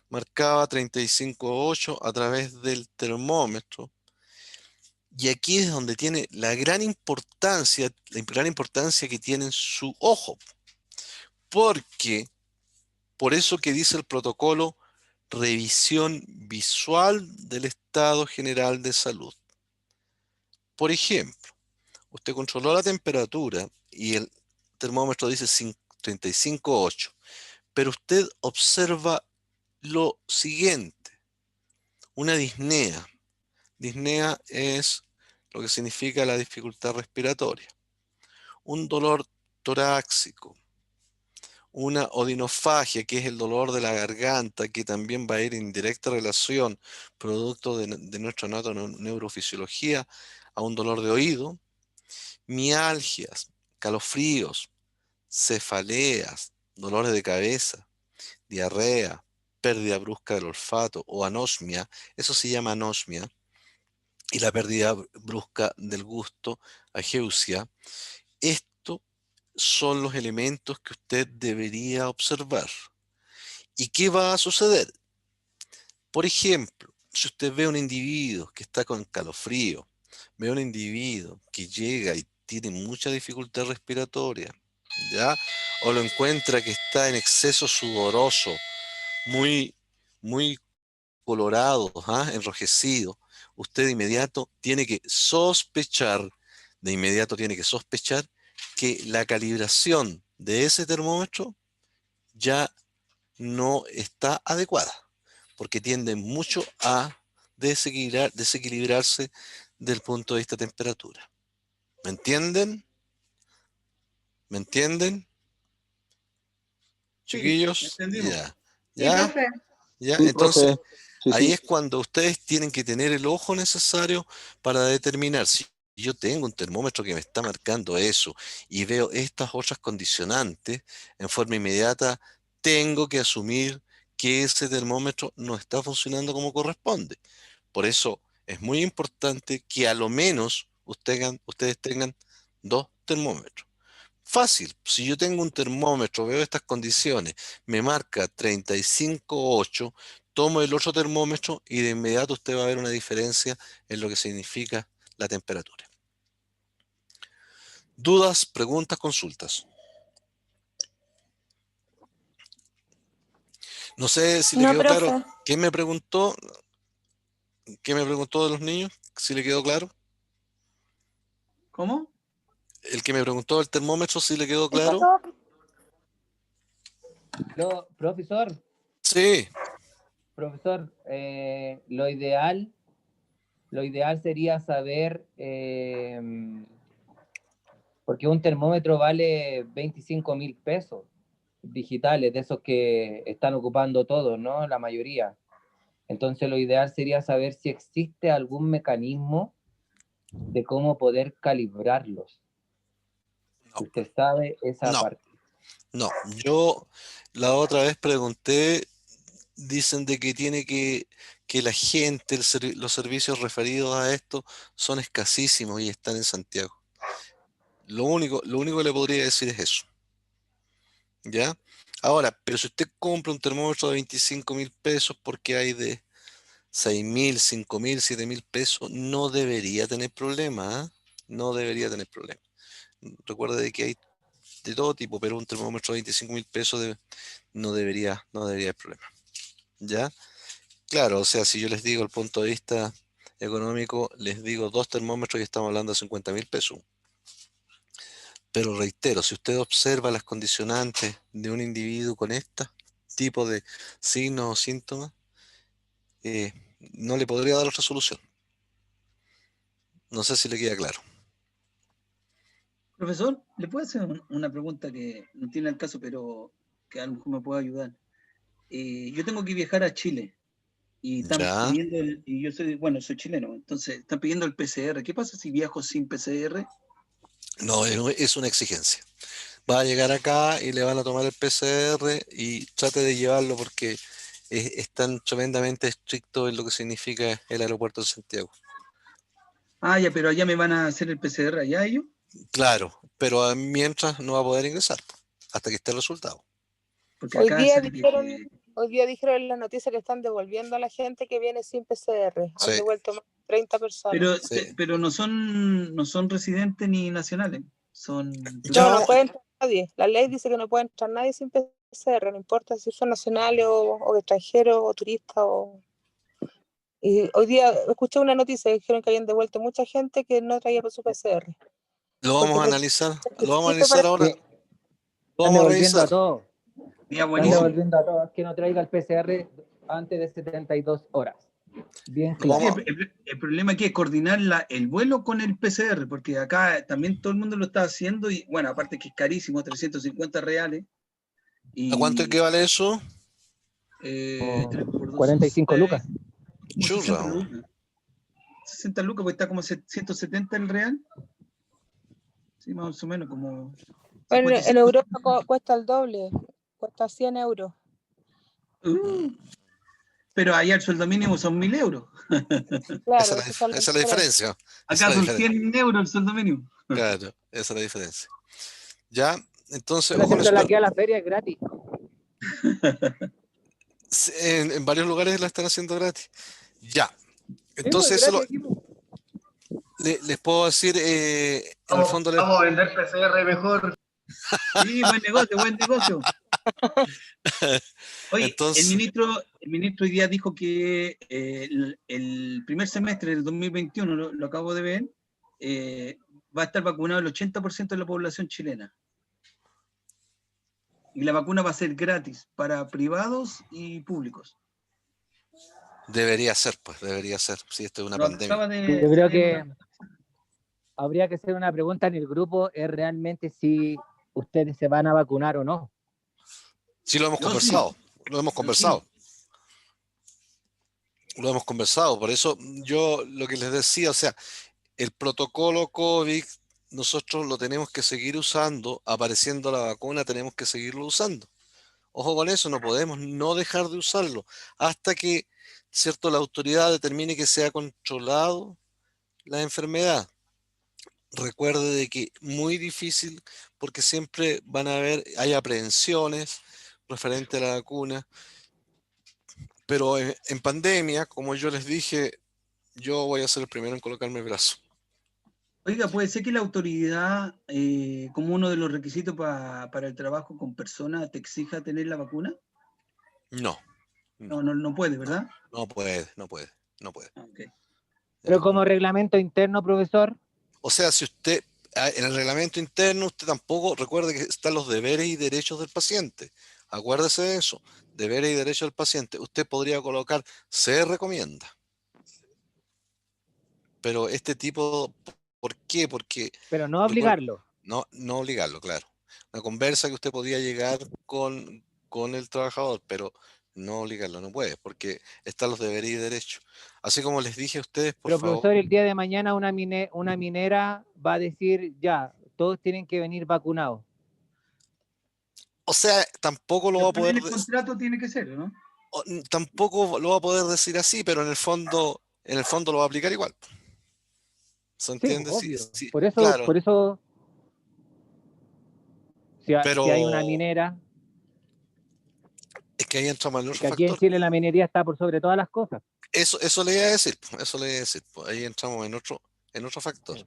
Marcaba 35,8 a través del termómetro. Y aquí es donde tiene la gran importancia que tiene en su ojo. Porque, por eso que dice el protocolo, revisión visual del estado general de salud. Por ejemplo, usted controló la temperatura y el termómetro dice 35,8, pero usted observa lo siguiente, una disnea. Disnea es lo que significa la dificultad respiratoria, un dolor torácico, una odinofagia, que es el dolor de la garganta, que también va a ir en directa relación, producto de nuestra neurofisiología, a un dolor de oído, mialgias, calofríos, cefaleas, dolores de cabeza, diarrea, pérdida brusca del olfato o anosmia, eso se llama anosmia, y la pérdida brusca del gusto, ageusia. Estos son los elementos que usted debería observar. ¿Y qué va a suceder? Por ejemplo, si usted ve a un individuo que está con calofrío, ve a un individuo que llega y tiene mucha dificultad respiratoria, ¿ya? O lo encuentra que está en exceso sudoroso, muy colorado, enrojecido, usted de inmediato tiene que sospechar, que la calibración de ese termómetro ya no está adecuada, porque tiende mucho a desequilibrarse del punto de vista de temperatura. ¿Me entienden? ¿Me entienden? Sí, Chiquillos, entendimos. ya. Sí, ¿Ya? profe. ¿Ya? Sí, Entonces, profe. Sí, ahí sí. es cuando ustedes tienen que tener el ojo necesario para determinar si yo tengo un termómetro que me está marcando eso y veo estas otras condicionantes, en forma inmediata tengo que asumir que ese termómetro no está funcionando como corresponde. Por eso es muy importante que a lo menos ustedes tengan 2 termómetros. Fácil, si yo tengo un termómetro, veo estas condiciones, me marca 35,8, tomo el otro termómetro y de inmediato usted va a ver una diferencia en lo que significa la temperatura. ¿Dudas, preguntas, consultas? No sé si le No, quedó claro. profe. ¿Qué me preguntó? ¿Qué me preguntó de los niños? ¿Si le quedó claro? ¿Cómo? El que me preguntó del termómetro, ¿si le quedó ¿Qué claro? pasó? Profesor, Sí, lo ideal sería saber, porque un termómetro vale 25.000 pesos digitales, de esos que están ocupando todos, ¿no? La mayoría. Entonces lo ideal sería saber si existe algún mecanismo de cómo poder calibrarlos. No. Usted sabe esa No. parte. No, yo la otra vez pregunté, dicen de que que la gente, los servicios referidos a esto son escasísimos y están en Santiago. Lo único que le podría decir es eso, ¿ya? Ahora, pero si usted compra un termómetro de 25.000 pesos porque hay de 6.000, 5.000, 7.000 pesos, no debería tener problema, ¿ah? No debería tener problema. Recuerde de que hay de todo tipo, pero un termómetro de 25.000 pesos no debería haber problema. ¿Ya? Claro, o sea, si yo les digo el punto de vista económico, les digo 2 termómetros y estamos hablando de 50.000 pesos. Pero reitero, si usted observa las condicionantes de un individuo con este tipo de signos o síntomas, no le podría dar otra solución. No sé si le queda claro. Profesor, ¿le puedo hacer una pregunta que no tiene el caso, pero que a lo mejor me puede ayudar? Yo tengo que viajar a Chile y están Ya, pidiendo, y yo soy chileno, entonces están pidiendo el PCR. ¿Qué pasa si viajo sin PCR? no, es una exigencia. Va a llegar acá y le van a tomar el PCR y trate de llevarlo porque están tremendamente estrictos en lo que significa el aeropuerto de Santiago. Ah, ya, pero allá me van a hacer el PCR allá ellos. Claro, pero mientras no va a poder ingresar hasta que esté el resultado. Porque Hoy acá día sale dijeron en la noticia que están devolviendo a la gente que viene sin PCR. Han Sí, devuelto más de 30 personas. sí. pero no son residentes ni nacionales, son No, Yo no no, puede entrar nadie. La ley dice que no puede entrar nadie sin PCR, no importa si son nacionales o extranjeros o turistas. Y hoy día escuché una noticia que dijeron que habían devuelto mucha gente que no traía su PCR. lo vamos Porque a es analizar, lo vamos a requisito analizar para... ahora, Sí, lo están vamos a devolviendo revisar. a todos. día Están buenísimo. devolviendo a todos que no traiga el PCR antes de 72 horas. Bien Lo claro. vamos El problema aquí es coordinar el vuelo con el PCR, porque acá también todo el mundo lo está haciendo y bueno, aparte que es carísimo, 350 reales. ¿A cuánto equivale eso? 3 por 2 son 45 6, lucas. como 60 Churra. lucas. 60 lucas, pues está como 170 el real. Sí, más o menos, como Bueno, en 55. Europa cuesta el doble, cuesta 100 euros. Pero allá el sueldo mínimo son 1.000 euros. Claro, Esa es la diferencia. Esa Acá es la son diferencia. 100 euros el sueldo mínimo. Claro, esa es la diferencia. Ya, entonces, Pero ojo con eso. haciéndola aquí a la feria es gratis. En varios lugares la están haciendo gratis. Ya. Sí, pues, Entonces, gratis aquí, pues. les puedo decir, en el fondo, Vamos a vender PCR mejor. Sí, buen negocio, buen negocio. Oye, entonces, el ministro hoy día dijo que el primer semestre del 2021, lo acabo de ver, va a estar vacunado el 80% de la población chilena. Y la vacuna va a ser gratis para privados y públicos. debería ser, si esto es una Lo pandemia. acaba de- Yo creo que habría que hacer una pregunta en el grupo, es realmente si ustedes se van a vacunar o no. Sí, lo hemos Yo sí. conversado, lo hemos Yo conversado. sí. Lo hemos conversado, por eso yo lo que les decía, o sea, el protocolo COVID, nosotros lo tenemos que seguir usando, apareciendo la vacuna, tenemos que seguirlo usando. Ojo con eso, no podemos no dejar de usarlo hasta que, cierto, la autoridad determine que se ha controlado la enfermedad. Recuerde de que muy difícil, porque siempre hay aprehensiones referente a la vacuna, pero en pandemia, como yo les dije, yo voy a ser el primero en colocarme el brazo. Oiga, puede ser que la autoridad, como uno de los requisitos para el trabajo con personas, te exija tener la vacuna. No, No puede, ¿verdad? no puede. Ah, ok. Pero como reglamento interno, profesor, O sea, si usted, en el reglamento interno, usted tampoco recuerde que están los deberes y derechos del paciente. Acuérdese de eso, deberes y derechos del paciente. Usted podría colocar, se recomienda. Pero este tipo, ¿por qué? Porque pero no obligarlo. no obligarlo, claro. Una conversa que usted podía llegar con el trabajador, pero no obligarlo, no puede, porque están los deberes y derechos. Así como les dije a ustedes, por Pero favor. profesor, el día de mañana una minera va a decir, ya, todos tienen que venir vacunados. O sea, tampoco lo va a poder El contrato tiene que ser, ¿no? tampoco lo va a poder decir así, pero en el fondo lo va a aplicar igual. ¿Se entiende? Sí, obvio. Sí, Por eso, claro. si Pero hay una minera, es que ahí entramos en otro que aquí en factor. Chile la minería está por sobre todas las cosas. Eso le iba a decir, Ahí entramos en otro factor.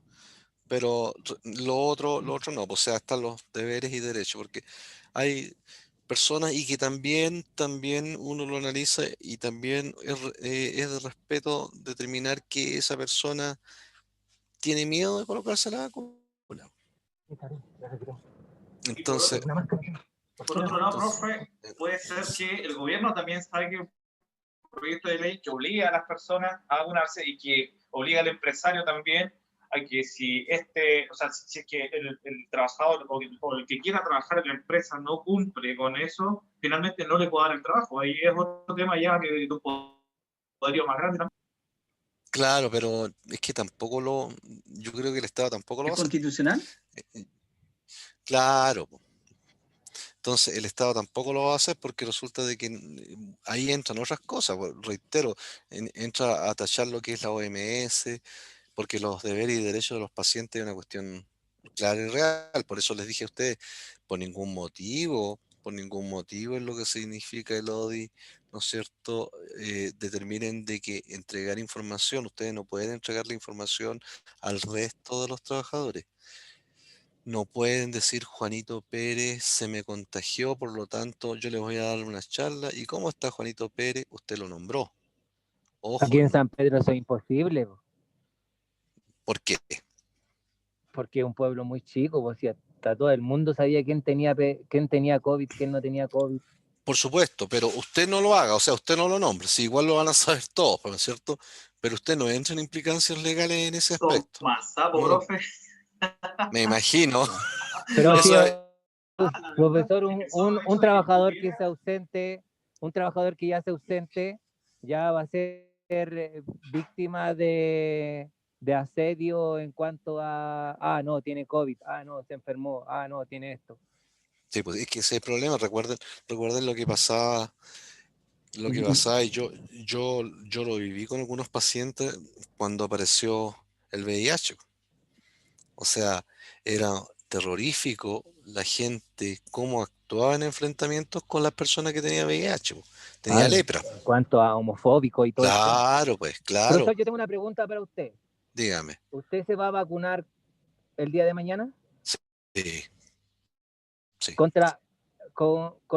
Pero lo otro no, o sea, están los deberes y derechos, porque hay personas y que también uno lo analiza y también es de respeto determinar que esa persona tiene miedo de colocarse la vacuna. Entonces, por otro lado, profe, puede ser que el gobierno también sabe que un proyecto de ley que obliga a las personas a vacunarse y que obliga al empresario también a que si es que el trabajador o el que quiera trabajar en la empresa no cumple con eso, finalmente no le puede dar el trabajo. Ahí es otro tema ya que de un poderío más grande también. claro, pero es que yo creo que el Estado tampoco lo va a ¿Es hacer. constitucional? Claro. Entonces, el Estado tampoco lo va a hacer porque resulta de que ahí entran otras cosas, reitero, entra a tachar lo que es la OMS, porque los deberes y derechos de los pacientes es una cuestión clara y real. Por eso les dije a ustedes, por ningún motivo es lo que significa el ODI, ¿no es cierto? Determinen de que entregar información, ustedes no pueden entregar la información al resto de los trabajadores. No pueden decir Juanito Pérez se me contagió, por lo tanto yo le voy a dar una charla. ¿Y cómo está Juanito Pérez? Usted lo nombró. Ojo, Aquí en San Pedro eso es imposible, ¿por qué? porque es un pueblo muy chico, pues, si hasta todo el mundo sabía quién tenía COVID, quién no tenía COVID. Por supuesto, pero usted no lo haga, o sea, usted no lo nombre, si igual lo van a saber todos, ¿no es cierto? Pero usted no entra en implicancias legales en ese aspecto. Más sapo, No, profe. me imagino. Pero Eso sí, es- profesor, un trabajador que se ausente, un trabajador que ya se ausente, ya va a ser víctima de asedio en cuanto a, no, tiene COVID, no, se enfermó, no, tiene esto. Sí, pues es que ese es el problema, recuerden lo que pasaba y yo lo viví con algunos pacientes cuando apareció el VIH. O sea, era terrorífico la gente, cómo actuaba en enfrentamientos con las personas que tenían VIH, po. Tenía lepra. En cuanto a homofóbico y todo eso. Claro, pues, claro. Profesor, yo tengo una pregunta para usted. Dígame. ¿Usted se va a vacunar el día de mañana? Sí. Sí. ¿Con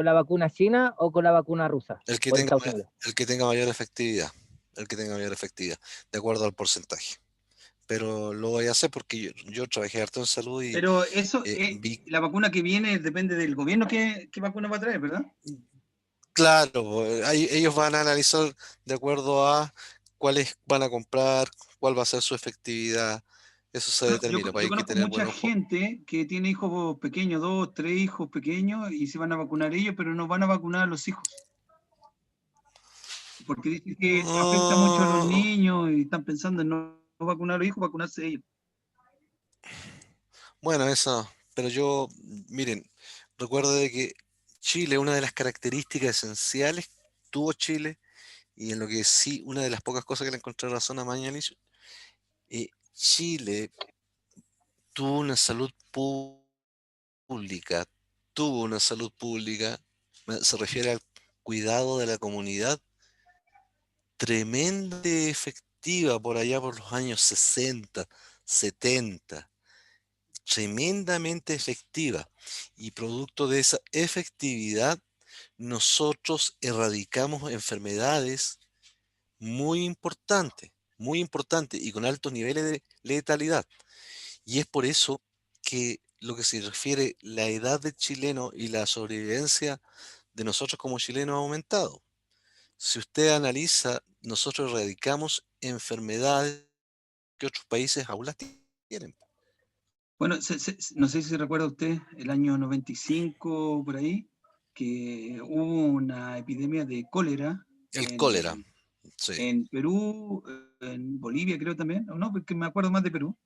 la vacuna china o con la vacuna rusa? El que Por tenga, Estados Unidos. el que tenga mayor efectividad. El que tenga mayor efectividad, de acuerdo al porcentaje. Pero lo voy a hacer porque yo trabajé harto en salud y Pero eso, vi. la vacuna que viene depende del gobierno qué vacuna va a traer, ¿verdad? Claro, ellos van a analizar de acuerdo a cuáles van a comprar, cuál va a ser su efectividad. Eso se Bueno, determina, pues yo hay que conozco tener mucha buen ojo. gente que tiene hijos pequeños, 2, 3 hijos pequeños, y se van a vacunar ellos, pero no van a vacunar a los hijos. Porque dicen que afecta mucho a los niños y están pensando en no vacunar a los hijos, vacunarse ellos. Bueno, eso, pero yo, miren, recuerdo de que Chile, una de las características esenciales tuvo Chile, y en lo que sí, una de las pocas cosas que le encontré razón a Mañalich, Chile tuvo una salud pública, se refiere al cuidado de la comunidad, tremendamente efectiva por allá por los años 60, 70, tremendamente efectiva. Y producto de esa efectividad, nosotros erradicamos enfermedades muy importantes y con altos niveles de letalidad. Y es por eso que lo que se refiere la edad del chileno y la sobrevivencia de nosotros como chilenos ha aumentado. Si usted analiza, nosotros erradicamos enfermedades que otros países aún las tienen. Bueno, no sé si recuerda usted el año 95, por ahí, que hubo una epidemia de cólera El cólera, sí. en Perú, en Bolivia creo también, no, porque me acuerdo más de Perú,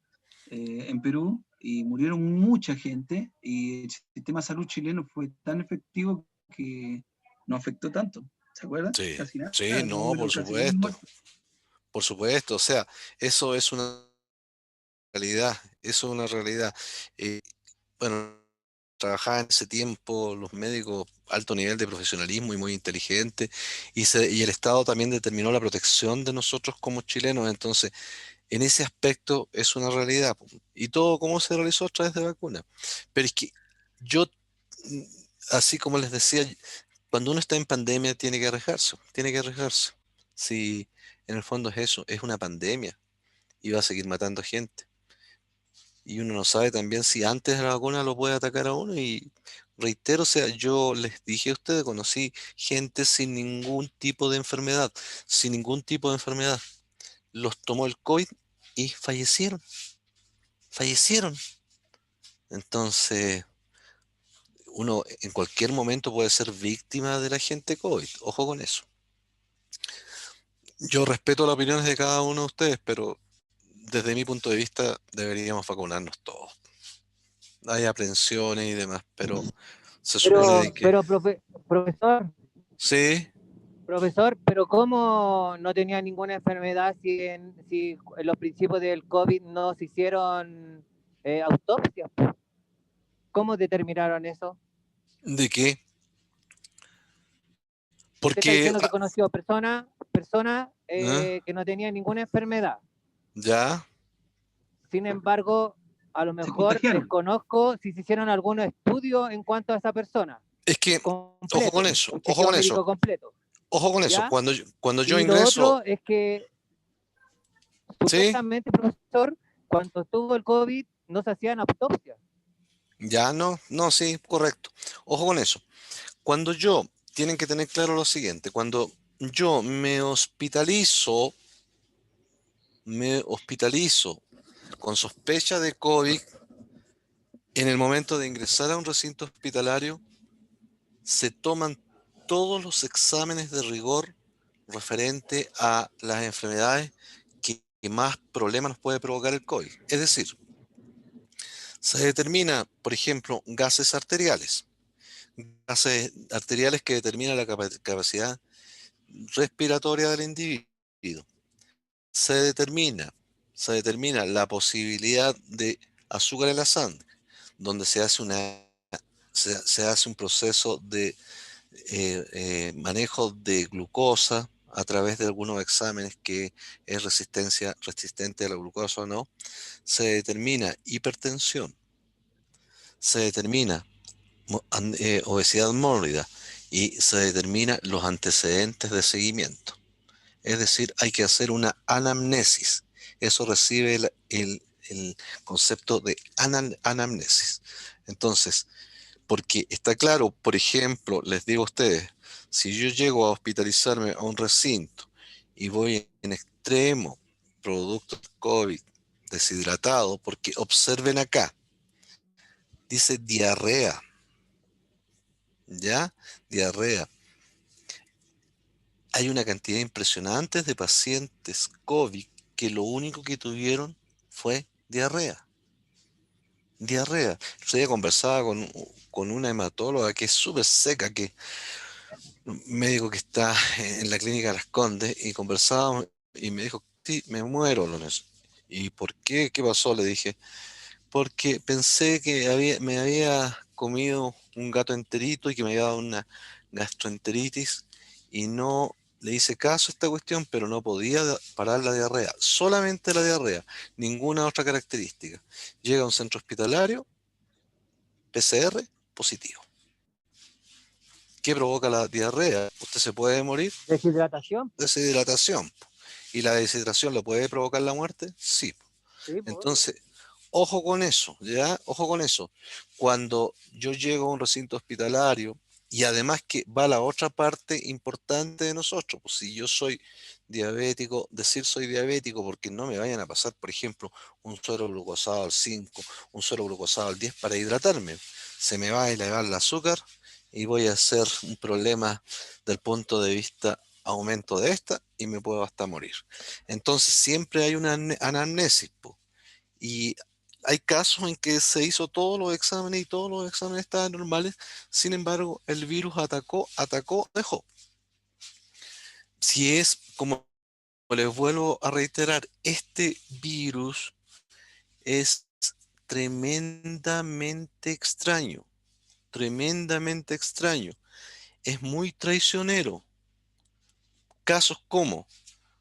en Perú, y murieron mucha gente, y el sistema de salud chileno fue tan efectivo que no afectó tanto, ¿se acuerda? Sí, Casi nada, sí, más o no, menos por casi ningún supuesto, muerto. por supuesto, o sea, eso es una realidad, eso es una realidad. Bueno, trabajaba en ese tiempo los médicos, alto nivel de profesionalismo y muy inteligente, y el Estado también determinó la protección de nosotros como chilenos, entonces, en ese aspecto es una realidad, po. Y todo como se realizó a través de vacunas. Pero es que yo, mm, así como les decía, cuando uno está en pandemia tiene que arriesgarse. Si en el fondo es eso, es una pandemia y va a seguir matando gente. Y uno no sabe también si antes de la vacuna lo puede atacar a uno. Y reitero, o sea, yo les dije a ustedes, conocí gente sin ningún tipo de enfermedad, sin ningún tipo de enfermedad. Los tomó el COVID y fallecieron. Entonces, uno en cualquier momento puede ser víctima de la gente COVID. Ojo con eso. Yo respeto las opiniones de cada uno de ustedes, pero desde mi punto de vista deberíamos vacunarnos todos. Hay aprensiones y demás, pero se supone de que... Pero profesor, Sí, pero ¿cómo no tenía ninguna enfermedad si en los principios del COVID no se hicieron autopsias? ¿Cómo determinaron eso? ¿de qué? Usted está Porque... diciendo que conoció personas ¿eh? que no tenían ninguna enfermedad. ¿Ya? Sin embargo, a lo Se mejor contagiaron. desconozco si se hicieron algunos estudios en cuanto a esa persona. Es que, ojo con eso, un ojo chequeo con eso, médico completo. ojo con eso. ¿Ya? Cuando yo Y lo ingreso... otro es que ¿Sí? supuestamente, profesor, cuando estuvo el COVID no se hacían autopsias. Ya no, sí, correcto. Ojo con eso. Tienen que tener claro lo siguiente, cuando yo me hospitalizo con sospecha de COVID, en el momento de ingresar a un recinto hospitalario, se toman todos los exámenes de rigor referente a las enfermedades que más problemas nos puede provocar el COVID. Es decir, se determina, por ejemplo, gases arteriales que determinan la capacidad respiratoria del individuo. Se determina la posibilidad de azúcar en la sangre, donde se hace un proceso de manejo de glucosa, a través de algunos exámenes que es resistente a la glucosa o no, se determina hipertensión, se determina obesidad mórbida y se determina los antecedentes de seguimiento. Es decir, hay que hacer una anamnesis. Eso recibe el concepto de anamnesis. Entonces, porque está claro, por ejemplo, les digo a ustedes, si yo llego a hospitalizarme a un recinto y voy en extremo producto COVID deshidratado, porque observen acá, dice diarrea, ¿ya? Diarrea. Hay una cantidad impresionante de pacientes COVID que lo único que tuvieron fue diarrea. Diarrea. Yo ya conversaba con una hematóloga que es súper seca, que un médico que está en la clínica Las Condes, y conversábamos y me dijo, sí, me muero, Lorenzo. ¿Y por qué? ¿Qué pasó? Le dije, porque pensé que me había comido un gato enterito y que me había dado una gastroenteritis y no le hice caso a esta cuestión, pero no podía parar la diarrea, solamente la diarrea, ninguna otra característica. Llega a un centro hospitalario, PCR, positivo. ¿Qué provoca la diarrea? Usted se puede morir. Deshidratación. Deshidratación. ¿Y la deshidratación lo puede provocar la muerte? Sí. Sí, pues. Entonces, ojo con eso, ¿ya? Ojo con eso. Cuando yo llego a un recinto hospitalario, y además que va la otra parte importante de nosotros, pues si yo soy diabético, decir soy diabético porque no me vayan a pasar, por ejemplo, un suero glucosado al 5, un suero glucosado al 10 para hidratarme. Se me va a elevar el azúcar y voy a hacer un problema del punto de vista aumento de esta y me puedo hasta morir. Entonces siempre hay una anamnesis, po. Y hay casos en que se hizo todos los exámenes y todos los exámenes estaban normales, sin embargo, el virus atacó, dejó. Si es, como les vuelvo a reiterar, este virus es tremendamente extraño, tremendamente extraño. Es muy traicionero. Casos como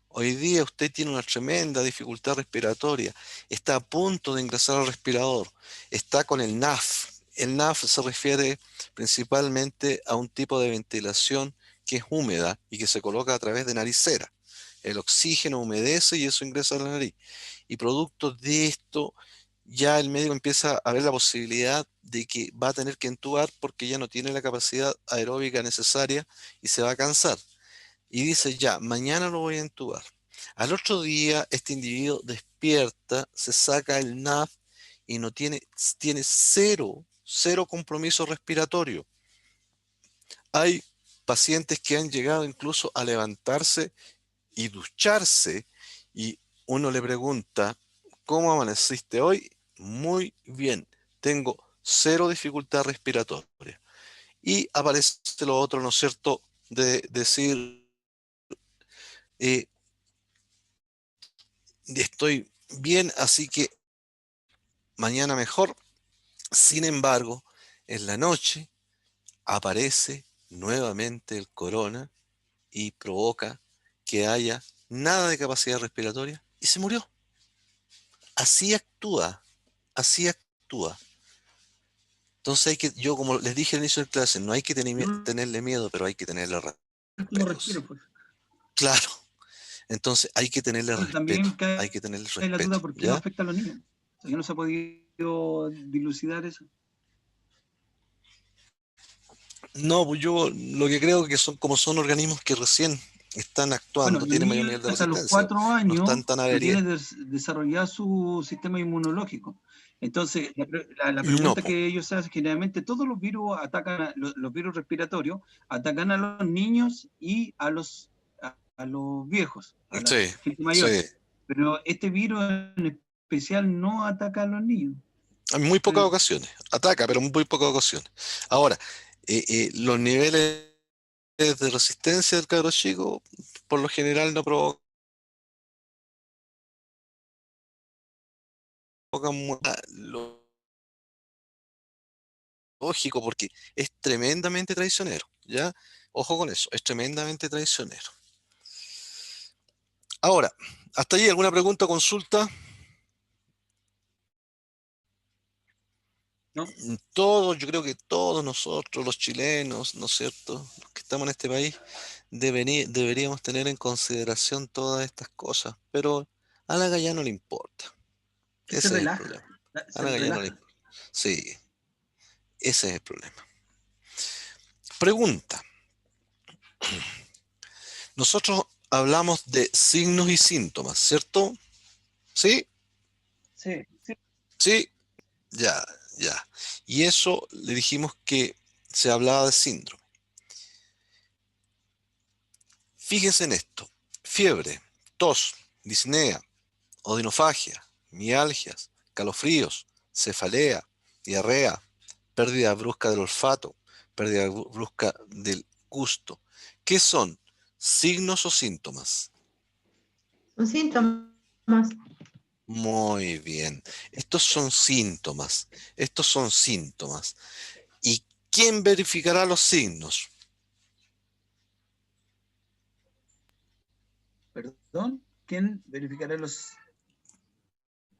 hoy día usted tiene una tremenda dificultad respiratoria, está a punto de ingresar al respirador, está con el NAF. El NAF se refiere principalmente a un tipo de ventilación que es húmeda y que se coloca a través de naricera. El oxígeno humedece y eso ingresa a la nariz. Y producto de esto, ya el médico empieza a ver la posibilidad de que va a tener que entubar porque ya no tiene la capacidad aeróbica necesaria y se va a cansar. Y dice, ya, mañana lo voy a entubar. Al otro día, este individuo despierta, se saca el NAF y no tiene cero compromiso respiratorio. Hay pacientes que han llegado incluso a levantarse y ducharse y uno le pregunta, ¿cómo amaneciste hoy? Muy bien, tengo cero dificultad respiratoria. Y aparece lo otro, ¿no es cierto?, de decir, estoy bien, así que mañana mejor. Sin embargo, en la noche aparece nuevamente el corona y provoca que haya nada de capacidad respiratoria y se murió. Así actúa, así actúa. Entonces yo como les dije al inicio de clase, no hay que tenerle miedo, pero hay que tenerle respeto. Claro. Entonces hay que tenerle respeto. También hay que tenerle cae la duda respeto. por qué no afecta a los niños. O sea, que no se ha podido dilucidar eso. No, pues yo lo que creo que como son organismos que recién están actuando, Bueno, tienen mayor nivel de hasta los resistencia, 4 años no están tan no averiados. tiene desarrollado su sistema inmunológico. Entonces, la No, pregunta po. que ellos hacen, generalmente todos los virus atacan, los virus respiratorios atacan a los niños y a los viejos, a la Sí, gente mayor. sí. Pero este virus en especial no ataca a los niños. En muy pocas ocasiones. Ataca, pero en muy pocas ocasiones. Ahora, los niveles de resistencia del cabro chico, por lo general no provocan lo lógico, porque es tremendamente traicionero, ¿ya? Ojo con eso, es tremendamente traicionero. Ahora, ¿hasta allí alguna pregunta o consulta? ¿No? Todos, yo creo que todos nosotros, los chilenos, ¿no es cierto?, los que estamos en este país, deberíamos tener en consideración todas estas cosas, pero a la Gaya no le importa. Que Ese se es el relaja. problema. A Se la Gaya no le relaja. importa. Sí, ese es el problema. Pregunta. Nosotros hablamos de signos y síntomas, ¿cierto? ¿Sí? Sí. Sí, ya. Y eso le dijimos que se hablaba de síndrome. Fíjense en esto. Fiebre, tos, disnea, odinofagia, mialgias, calofríos, cefalea, diarrea, pérdida brusca del olfato, pérdida brusca del gusto. ¿Qué son? ¿Signos o síntomas? Son síntomas. Muy bien. Estos son síntomas. ¿Y quién verificará los signos? ¿Perdón? ¿Quién verificará los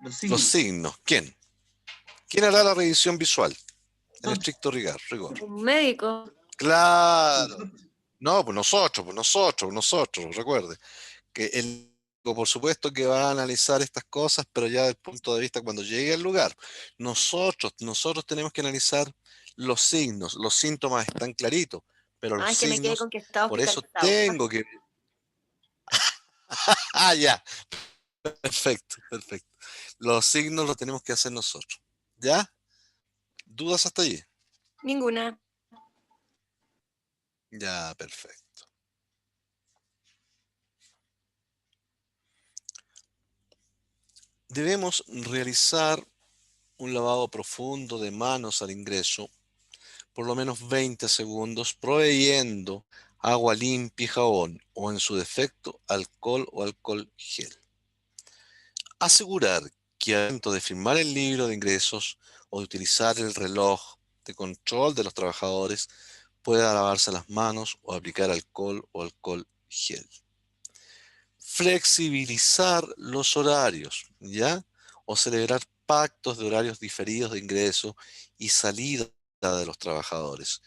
Los signos? signos. ¿Quién? ¿Quién hará la revisión visual? En Ah. estricto rigor. Un médico. Claro. No, pues nosotros, recuerde. Que el por supuesto que va a analizar estas cosas, pero ya desde el punto de vista cuando llegue al lugar. Nosotros tenemos que analizar los signos. Los síntomas están claritos, pero los Es que me quedé signos, con que está por eso hospitalizado. tengo que... Ah, ya. Perfecto. Los signos los tenemos que hacer nosotros. ¿Ya? ¿Dudas hasta allí? Ninguna. Ya, perfecto. Debemos realizar un lavado profundo de manos al ingreso, por lo menos 20 segundos, proveyendo agua limpia y jabón, o en su defecto, alcohol o alcohol gel. Asegurar que al momento de firmar el libro de ingresos o de utilizar el reloj de control de los trabajadores, pueda lavarse las manos o aplicar alcohol o alcohol gel. Flexibilizar los horarios, ¿ya? O celebrar pactos de horarios diferidos de ingreso y salida de los trabajadores,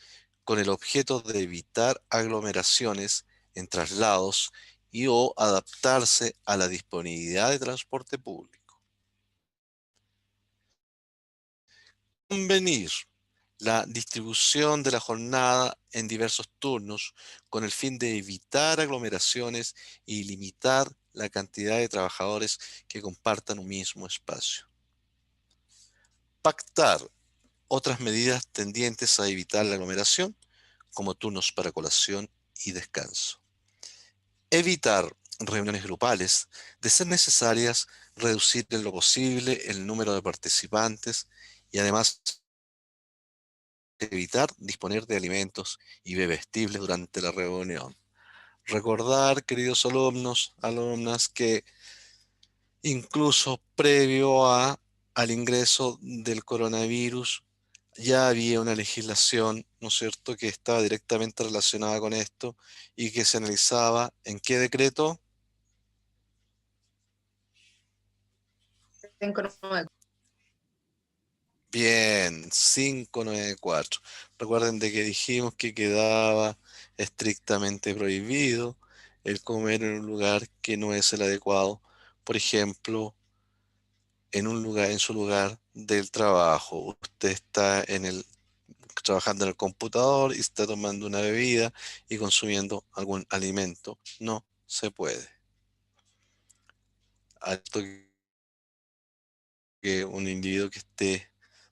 con el objeto de evitar aglomeraciones en traslados y o adaptarse a la disponibilidad de transporte público. Convenir la distribución de la jornada en diversos turnos con el fin de evitar aglomeraciones y limitar la cantidad de trabajadores que compartan un mismo espacio. Pactar otras medidas tendientes a evitar la aglomeración, como turnos para colación y descanso. Evitar reuniones grupales, de ser necesarias, reducir en lo posible el número de participantes y además evitar disponer de alimentos y bebestibles durante la reunión. Recordar, queridos alumnos, alumnas, que incluso previo al ingreso del coronavirus, ya había una legislación, ¿no es cierto?, que estaba directamente relacionada con esto y que se analizaba en qué decreto. Bien, 594. Recuerden de que dijimos que quedaba estrictamente prohibido el comer en un lugar que no es el adecuado. Por ejemplo, en su lugar del trabajo. Usted está trabajando en el computador y está tomando una bebida y consumiendo algún alimento. No se puede. Alto que un individuo que esté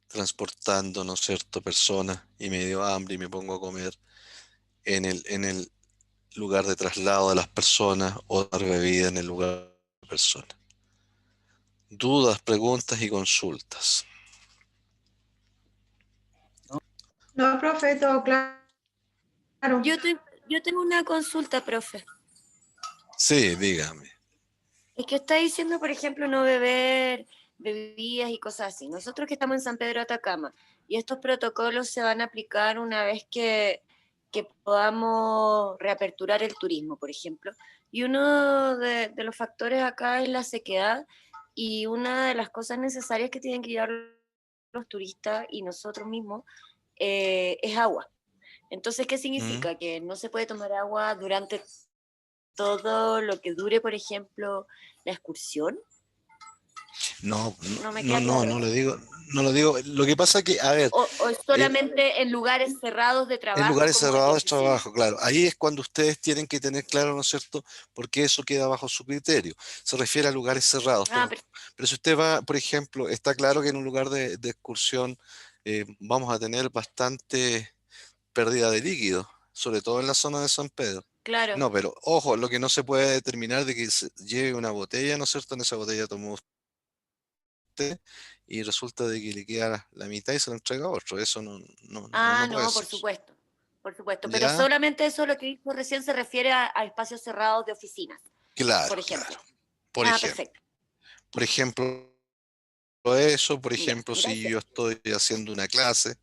transportando, ¿no es cierto?, personas y me dio hambre y me pongo a comer en el lugar de traslado de las personas o dar bebida en el lugar de las personas. Dudas, preguntas y consultas. No, profe, todo claro. Yo tengo una consulta, profe. Sí, dígame. Es que está diciendo, por ejemplo, no beber bebidas y cosas así. Nosotros que estamos en San Pedro de Atacama, y estos protocolos se van a aplicar una vez que que podamos reaperturar el turismo, por ejemplo. Y uno de los factores acá es la sequedad, y una de las cosas necesarias que tienen que llevar los turistas y nosotros mismos es agua. Entonces, ¿qué significa? Que no se puede tomar agua durante todo lo que dure, por ejemplo, la excursión. No, No me queda claro. no lo digo. Lo que pasa que, a ver, O es solamente en lugares cerrados de trabajo. en lugares como cerrados de oficina. trabajo, claro. Ahí es cuando ustedes tienen que tener claro, ¿no es cierto?, porque eso queda bajo su criterio. Se refiere a lugares cerrados. Pero si usted va, por ejemplo, está claro que en un lugar de excursión vamos a tener bastante pérdida de líquido, sobre todo en la zona de San Pedro. Claro. No, pero ojo, lo que no se puede determinar de que se lleve una botella, ¿no es cierto?, en esa botella tomó usted y resulta de que le queda la mitad y se lo entrega a otro. Eso no puede Por ser. supuesto. Por supuesto. ¿Ya? Pero solamente eso, lo que dijo recién, se refiere a espacios cerrados de oficinas. Claro, por ejemplo. claro. Por ejemplo. Perfecto. Por ejemplo, eso, por Ya, ejemplo, si gracias. yo estoy haciendo una clase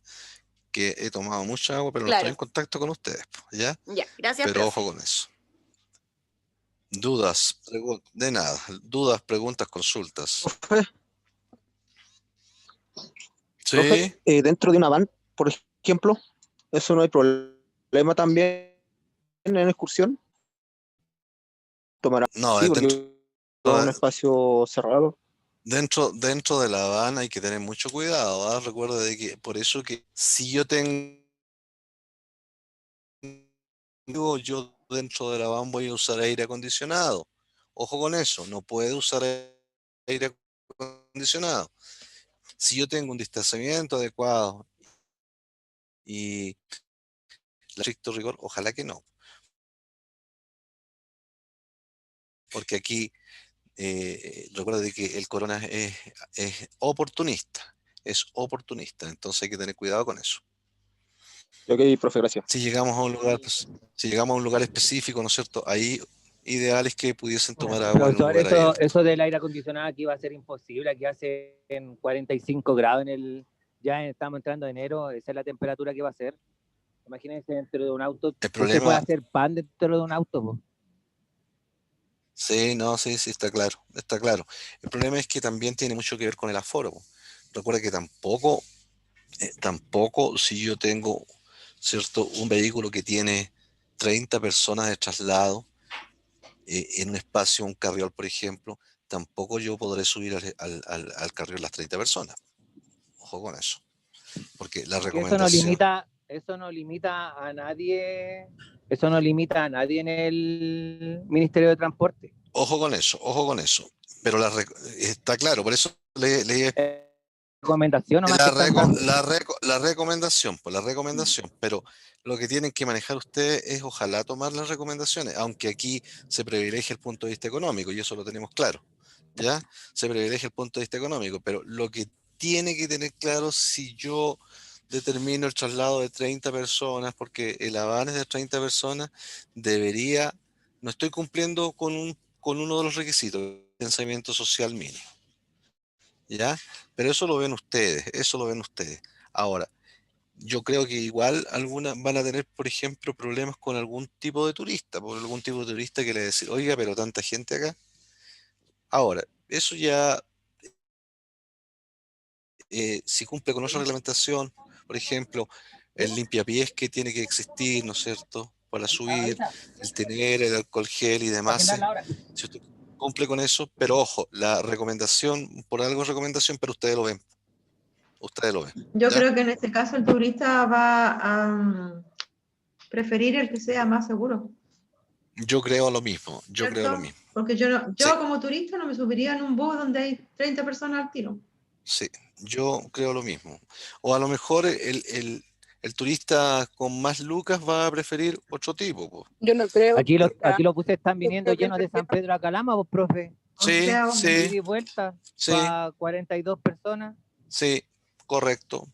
que he tomado mucha agua, pero no Claro. estoy en contacto con ustedes, ¿ya? Ya, gracias, Pero profe. ojo con eso. Dudas, de nada. Dudas, preguntas, consultas. Profe, Sí, profe, dentro de una van, por ejemplo, ¿eso no hay problema también en excursión? Tomar no, sí, dentro, porque es un espacio cerrado. dentro de la van hay que tener mucho cuidado, ¿ah? Recuerda de que por eso que si yo dentro de la van voy a usar aire acondicionado. Ojo con eso, no puede usar aire acondicionado. Si yo tengo un distanciamiento adecuado y estricto rigor, ojalá que no. Porque aquí recuerda de que el corona es oportunista, entonces hay que tener cuidado con eso. Ok, profe, gracias. Si llegamos a un lugar específico, ¿no es cierto? Ahí ideal es que pudiesen tomar agua en un Profesor, lugar abierto. eso del aire acondicionado aquí va a ser imposible. Aquí hace en 45 grados ya estamos entrando en enero, esa es la temperatura que va a ser. Imagínense dentro de un auto, El ¿qué se problema, puede hacer pan dentro de un auto? Po? sí, está claro, está claro. El problema es que también tiene mucho que ver con el aforo. Po. Recuerda que tampoco si yo tengo, ¿cierto?, un vehículo que tiene 30 personas de traslado en un espacio, un carriol, por ejemplo, tampoco yo podré subir al carriol las 30 personas. Ojo con eso. Porque la Porque recomendación... eso no limita a nadie en el Ministerio de Transporte. Ojo con eso. Pero está claro, por eso le recomendación nomás que están dando. la recomendación, pero lo que tienen que manejar ustedes es ojalá tomar las recomendaciones, aunque aquí se privilegia el punto de vista económico, y eso lo tenemos claro, ¿ya? Se privilegia el punto de vista económico, pero lo que tiene que tener claro, si yo determino el traslado de 30 personas, porque el avance es de 30 personas, no estoy cumpliendo con uno de los requisitos, el pensamiento social mínimo. ¿Ya? Pero eso lo ven ustedes. Ahora, yo creo que igual algunas van a tener, por ejemplo, problemas con algún tipo de turista, que le dice, oiga, pero tanta gente acá. Ahora, eso ya, si cumple con otra reglamentación, por ejemplo, el limpiapiés que tiene que existir, ¿no es cierto?, para subir, el tener el alcohol gel y demás. Si usted cumple con eso, pero ojo, la recomendación, por algo es recomendación, pero ustedes lo ven. Yo ¿ya? creo que en este caso el turista va a preferir el que sea más seguro. Yo creo lo mismo. Porque yo Sí. como turista no me subiría en un bus donde hay 30 personas al tiro. Sí, yo creo lo mismo. O a lo mejor el turista con más lucas va a preferir otro tipo. Po. Yo no creo. Aquí los buses están viniendo llenos de San Pedro a Calama, vos, profe. Sí, ida y vuelta, sí. para 42 personas. Sí, correcto.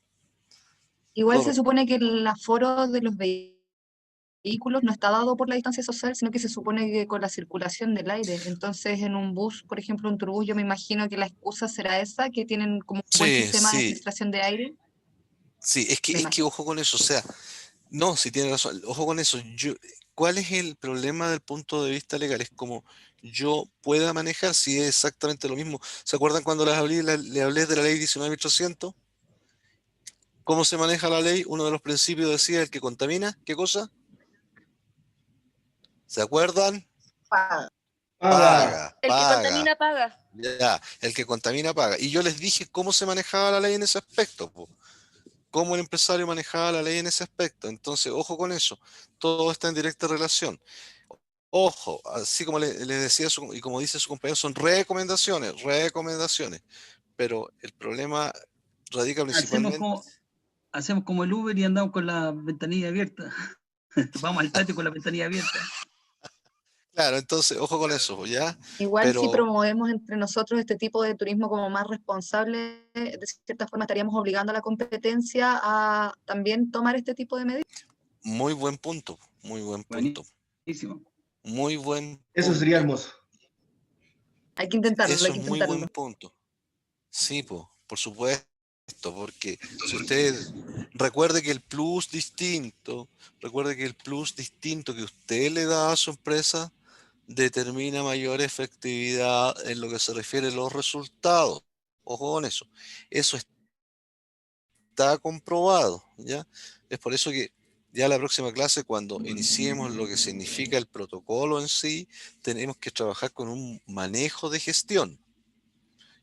Igual se supone que el aforo de los vehículos no está dado por la distancia social, sino que se supone que con la circulación del aire. Entonces, en un bus, por ejemplo, un turbús, yo me imagino que la excusa será esa, que tienen como un buen sistema de filtración de aire. Sí, es que ojo con eso, o sea, No, si tiene razón. Ojo con eso. ¿Cuál es el problema del punto de vista legal? Es como yo pueda manejar si es exactamente lo mismo. ¿Se acuerdan cuando le hablé de la ley 19.800? ¿Cómo se maneja la ley? Uno de los principios decía el que contamina, ¿qué cosa? ¿Se acuerdan? Paga. Paga, El que paga. contamina paga. Ya, el que contamina paga. Y yo les dije cómo se manejaba la ley en ese aspecto, po. Cómo el empresario manejaba la ley en ese aspecto. Entonces, ojo con eso. Todo está en directa relación. Ojo, así como le decía y como dice su compañero, son recomendaciones. Pero el problema radica principalmente. Hacemos como el Uber y andamos con la ventanilla abierta. Vamos al patio con la ventanilla abierta. Claro, entonces, ojo con eso, ¿ya? Igual si promovemos entre nosotros este tipo de turismo como más responsable, de cierta forma estaríamos obligando a la competencia a también tomar este tipo de medidas. Muy buen punto, muy buen punto. Buenísimo. Muy buen punto. Eso sería hermoso. Hay que intentarlo, Eso hay que es muy intentarlo. buen punto. Sí, por supuesto, porque si usted recuerde que el plus distinto que usted le da a su empresa determina mayor efectividad en lo que se refiere a los resultados. Ojo con eso. Eso está comprobado, ¿ya? Es por eso que ya la próxima clase, cuando iniciemos lo que significa el protocolo en sí, tenemos que trabajar con un manejo de gestión.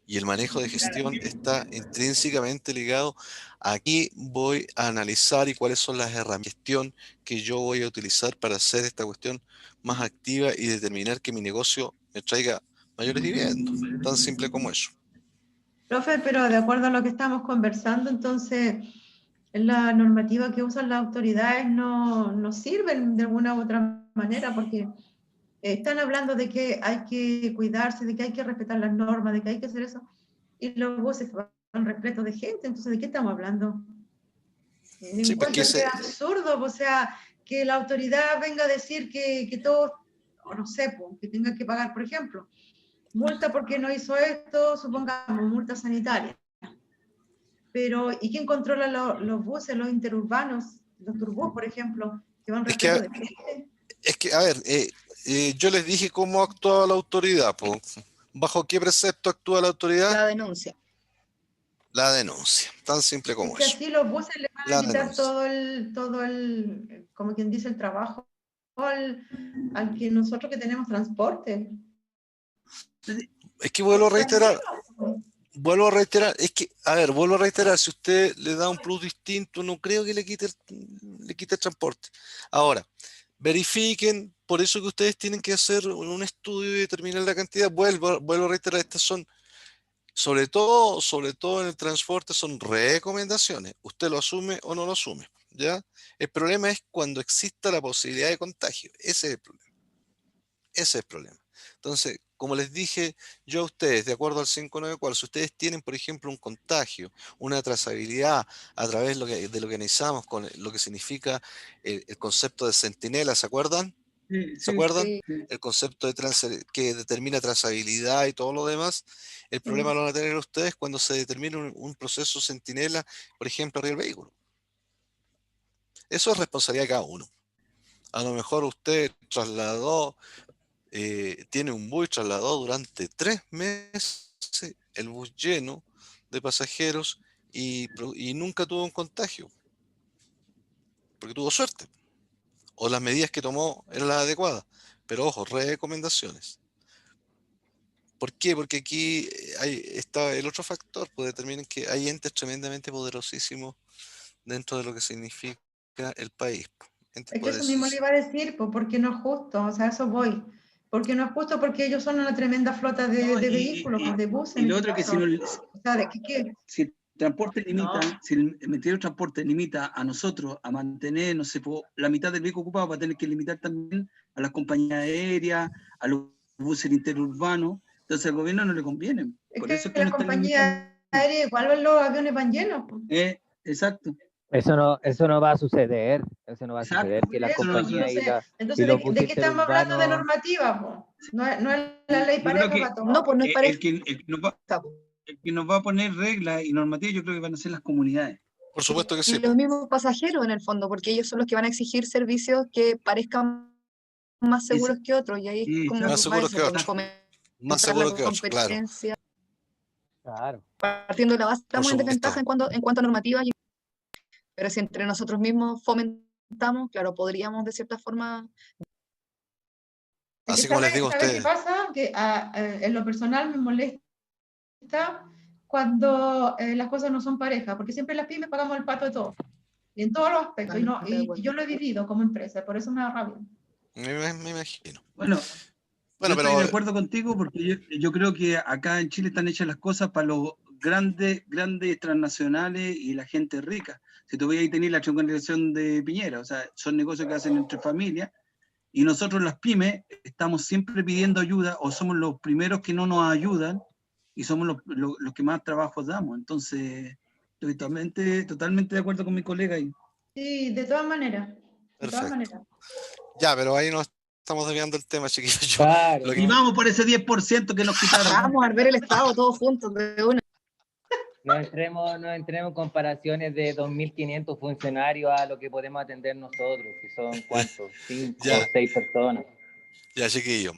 Y el manejo de gestión está intrínsecamente ligado a aquí voy a analizar y cuáles son las herramientas de gestión que yo voy a utilizar para hacer esta cuestión más activa y determinar que mi negocio me traiga mayores dividendos. Tan simple como eso. Profe, pero de acuerdo a lo que estamos conversando, entonces la normativa que usan las autoridades no sirven de alguna u otra manera, porque están hablando de que hay que cuidarse, de que hay que respetar las normas, de que hay que hacer eso, y los buses van repletos de gente, entonces ¿de qué estamos hablando? Sí, pues que Es absurdo, o sea, que la autoridad venga a decir que todos, o no sé, pues, que tengan que pagar, por ejemplo, multa porque no hizo esto, supongamos, multa sanitaria. Pero, ¿y quién controla los buses, los interurbanos, los turbús, por ejemplo, que van repletos de gente? Es que, a ver, yo les dije cómo actuaba la autoridad, po. ¿Bajo qué precepto actúa la autoridad? La denuncia. La denuncia, tan simple como es que eso. así los buses le van a quitar todo el, como quien dice, el trabajo al que nosotros que tenemos transporte. Es que vuelvo a reiterar, es que, a ver, vuelvo a reiterar, si usted le da un plus distinto, no creo que le quite el transporte. Ahora, verifiquen, por eso que ustedes tienen que hacer un estudio y determinar la cantidad. Vuelvo a reiterar, estas son, sobre todo en el transporte, son recomendaciones. Usted lo asume o no lo asume, ¿ya? El problema es cuando exista la posibilidad de contagio. Ese es el problema. Ese es el problema. Entonces, como les dije yo a ustedes, de acuerdo al 594, si ustedes tienen, por ejemplo, un contagio, una trazabilidad a través de lo que analizamos con lo que significa el concepto de centinela, ¿se acuerdan? ¿Se acuerdan? Sí. El concepto que determina trazabilidad y todo lo demás. El problema lo van a tener ustedes cuando se determine un proceso centinela, por ejemplo, arriba del vehículo. Eso es responsabilidad de cada uno. A lo mejor usted tiene un bus y trasladó durante 3 meses el bus lleno de pasajeros y nunca tuvo un contagio, porque tuvo suerte, o las medidas que tomó eran las adecuadas. Pero ojo, recomendaciones. ¿Por qué? Porque aquí está el otro factor, pues determinan que hay entes tremendamente poderosísimos dentro de lo que significa el país. Es que eso mismo le iba a decir, pues, porque no es justo, o sea, a eso voy. Porque no es justo, porque ellos son una tremenda flota de vehículos, de buses. Y lo otro que si el transporte limita, No. si el Ministerio de Transporte limita a nosotros a mantener, no sé, la mitad del vehículo ocupado, va a tener que limitar también a las compañías aéreas, a los buses interurbanos. Entonces al gobierno no le conviene. Por eso es que las compañías aéreas, igual los aviones van llenos. Exacto. Eso no va a suceder. Eso no va a suceder, que las compañías entonces, ¿de qué estamos hablando de normativa? Po? No es la ley pareja para todos. No, pues no es pareja. El que nos va a poner reglas y normativas, yo creo que van a ser las comunidades. Por supuesto que Y sí. los mismos pasajeros en el fondo, porque ellos son los que van a exigir servicios que parezcan más seguros que otros, y ahí es como Más va seguro que eso, otro. fomentar Más la seguro que otro, claro. competencia. Claro. Partiendo de la base, estamos en supuesto. desventaja en cuanto a normativas, pero si entre nosotros mismos fomentamos, claro, podríamos de cierta forma. Es que Así como les digo a ¿sabes qué ustedes. pasa? Que en lo personal me molesta cuando las cosas no son pareja, porque siempre las pymes pagamos el pato de todo, y en todos los aspectos, y yo lo he vivido como empresa, por eso me da rabia. Me imagino. Bueno, Bueno, yo estoy pero de acuerdo contigo porque yo creo que acá en Chile están hechas las cosas para los grandes transnacionales y la gente rica. Si tú veis ahí tenéis la triangulación de Piñera, o sea, son negocios que hacen entre familias, y nosotros las pymes estamos siempre pidiendo ayuda, o somos los primeros que no nos ayudan, y somos los que más trabajos damos. Entonces, estoy totalmente de acuerdo con mi colega ahí. Sí, de todas maneras. De todas perfecto. maneras. Ya, pero ahí nos estamos desviando el tema, chiquillos. Claro. Lo que- Y vamos por ese 10% que nos quitaron. Vamos a ver el Estado todos juntos de una. No entremos en comparaciones de 2.500 funcionarios a lo que podemos atender nosotros, que son ¿cuántos? 5 Ya. o 6 personas. Ya, chiquillo.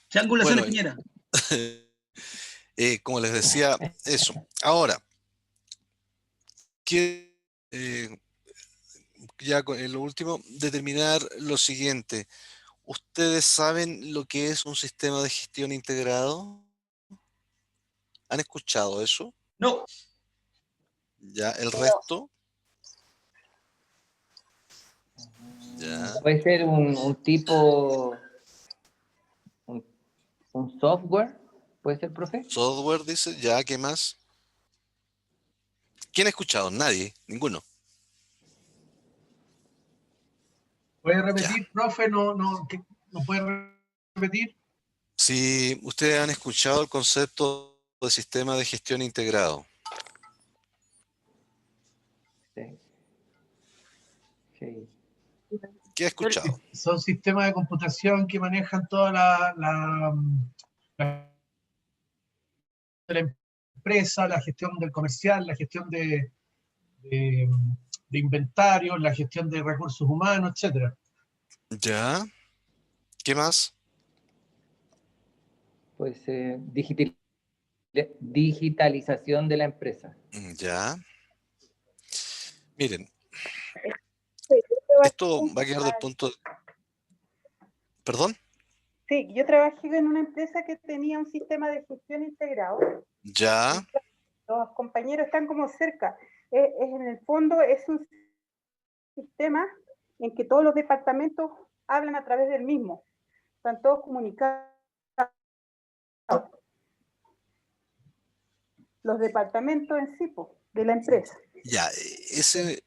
Triangulación Bueno, de Piñera. como les decía, eso. Ahora, ya en lo último, determinar lo siguiente. ¿Ustedes saben lo que es un sistema de gestión integrado? ¿Han escuchado eso? No. Ya, el resto. Ya. Puede ser un tipo, un software, puede ser, profe. Software, dice, ya, ¿qué más? ¿Quién ha escuchado? Nadie, ninguno. ¿Puede repetir, profe? ¿No puede repetir? Si ustedes han escuchado el concepto de sistema de gestión integrado. Sí. Sí. ¿Qué ha escuchado? Son sistemas de computación que manejan toda la empresa, la gestión del comercial, la gestión de inventarios, la gestión de recursos humanos, etcétera. Ya. ¿Qué más? Pues digitalización de la empresa. Ya. Miren, Sí, esto va a quedar del punto... ¿Perdón? Sí, yo trabajé en una empresa que tenía un sistema de gestión integrado. Ya. Los compañeros están como cerca. En el fondo es un sistema en que todos los departamentos hablan a través del mismo. Están todos comunicados. Los departamentos en sí, de la empresa. Ya, ese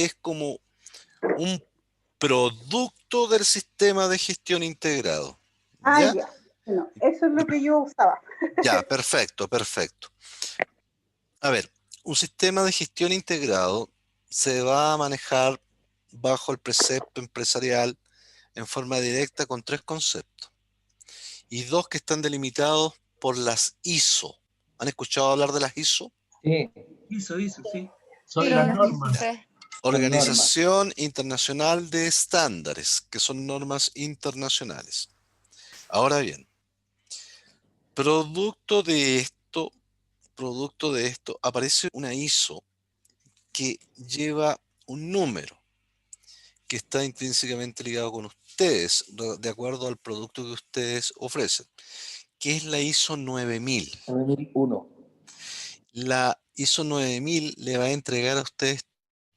es como un producto del sistema de gestión integrado. Ah, ya. Bueno, eso es lo que yo usaba. Ya, perfecto, perfecto. A ver, un sistema de gestión integrado se va a manejar bajo el precepto empresarial en forma directa con 3 conceptos y 2 que están delimitados por las ISO. ¿Han escuchado hablar de las ISO? Sí. ISO, sí. Son las normas. Organización Internacional de Estándares, que son normas internacionales. Ahora bien, producto de esto, aparece una ISO que lleva un número que está intrínsecamente ligado con ustedes, de acuerdo al producto que ustedes ofrecen, que es la ISO 9000. 9001. La ISO 9000 le va a entregar a ustedes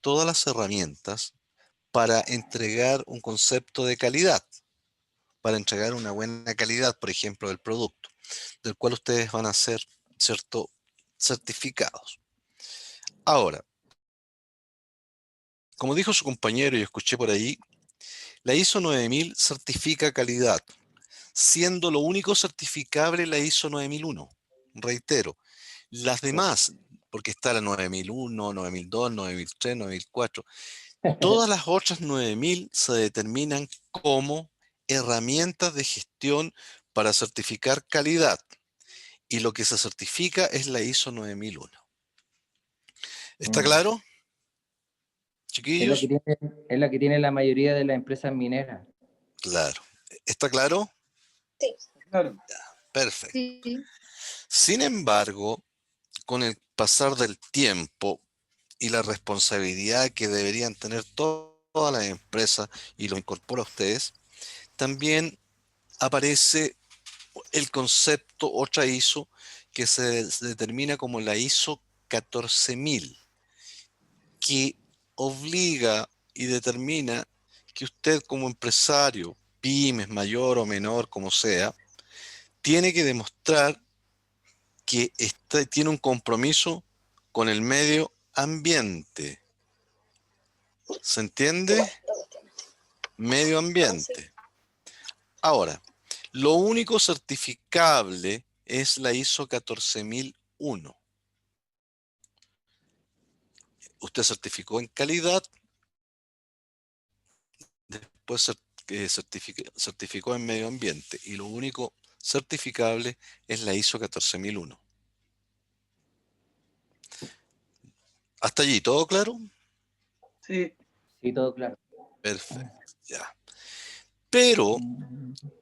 todas las herramientas para entregar un concepto de calidad, para entregar una buena calidad, por ejemplo, del producto, del cual ustedes van a ser, ¿cierto?, certificados. Ahora, como dijo su compañero y escuché por ahí, la ISO 9000 certifica calidad, siendo lo único certificable la ISO 9001. Reitero, las demás, porque está la 9001, 9002, 9003, 9004, todas las otras 9000 se determinan como herramientas de gestión para certificar calidad, y lo que se certifica es la ISO 9001. ¿Está claro? Es Chiquillos. la que tiene la mayoría de las empresas mineras. Claro. ¿Está claro? Sí. Claro. Perfecto. Sí. Sin embargo, con el pasar del tiempo y la responsabilidad que deberían tener todas las empresas, y lo incorpora a ustedes, también aparece el concepto, otra ISO, que se determina como la ISO 14000, que obliga y determina que usted como empresario, pymes, mayor o menor, como sea, tiene que demostrar que tiene un compromiso con el medio ambiente. ¿Se entiende? Medio ambiente. Ahora, lo único certificable es la ISO 14001. Usted certificó en calidad, después certificó en medio ambiente, y lo único certificable es la ISO 14001. ¿Hasta allí todo claro? Sí. Sí, todo claro. Perfecto, ya. Pero,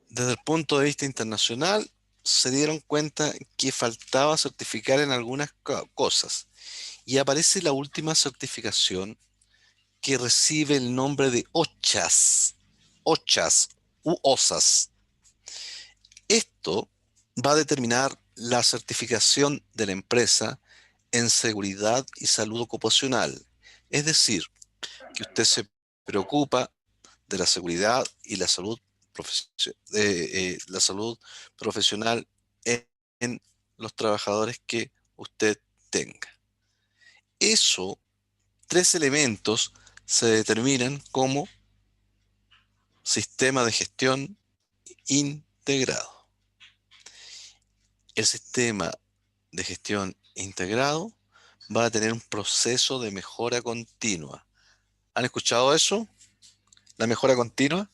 desde el punto de vista internacional, se dieron cuenta que faltaba certificar en algunas cosas. Y aparece la última certificación, que recibe el nombre de OCHAS u OSAS. Esto va a determinar la certificación de la empresa en seguridad y salud ocupacional. Es decir, que usted se preocupa de la seguridad y la salud, la salud profesional en los trabajadores que usted tenga. Eso, 3 elementos se determinan como sistema de gestión integrado. El sistema de gestión integrado va a tener un proceso de mejora continua. ¿Han escuchado eso? ¿La mejora continua?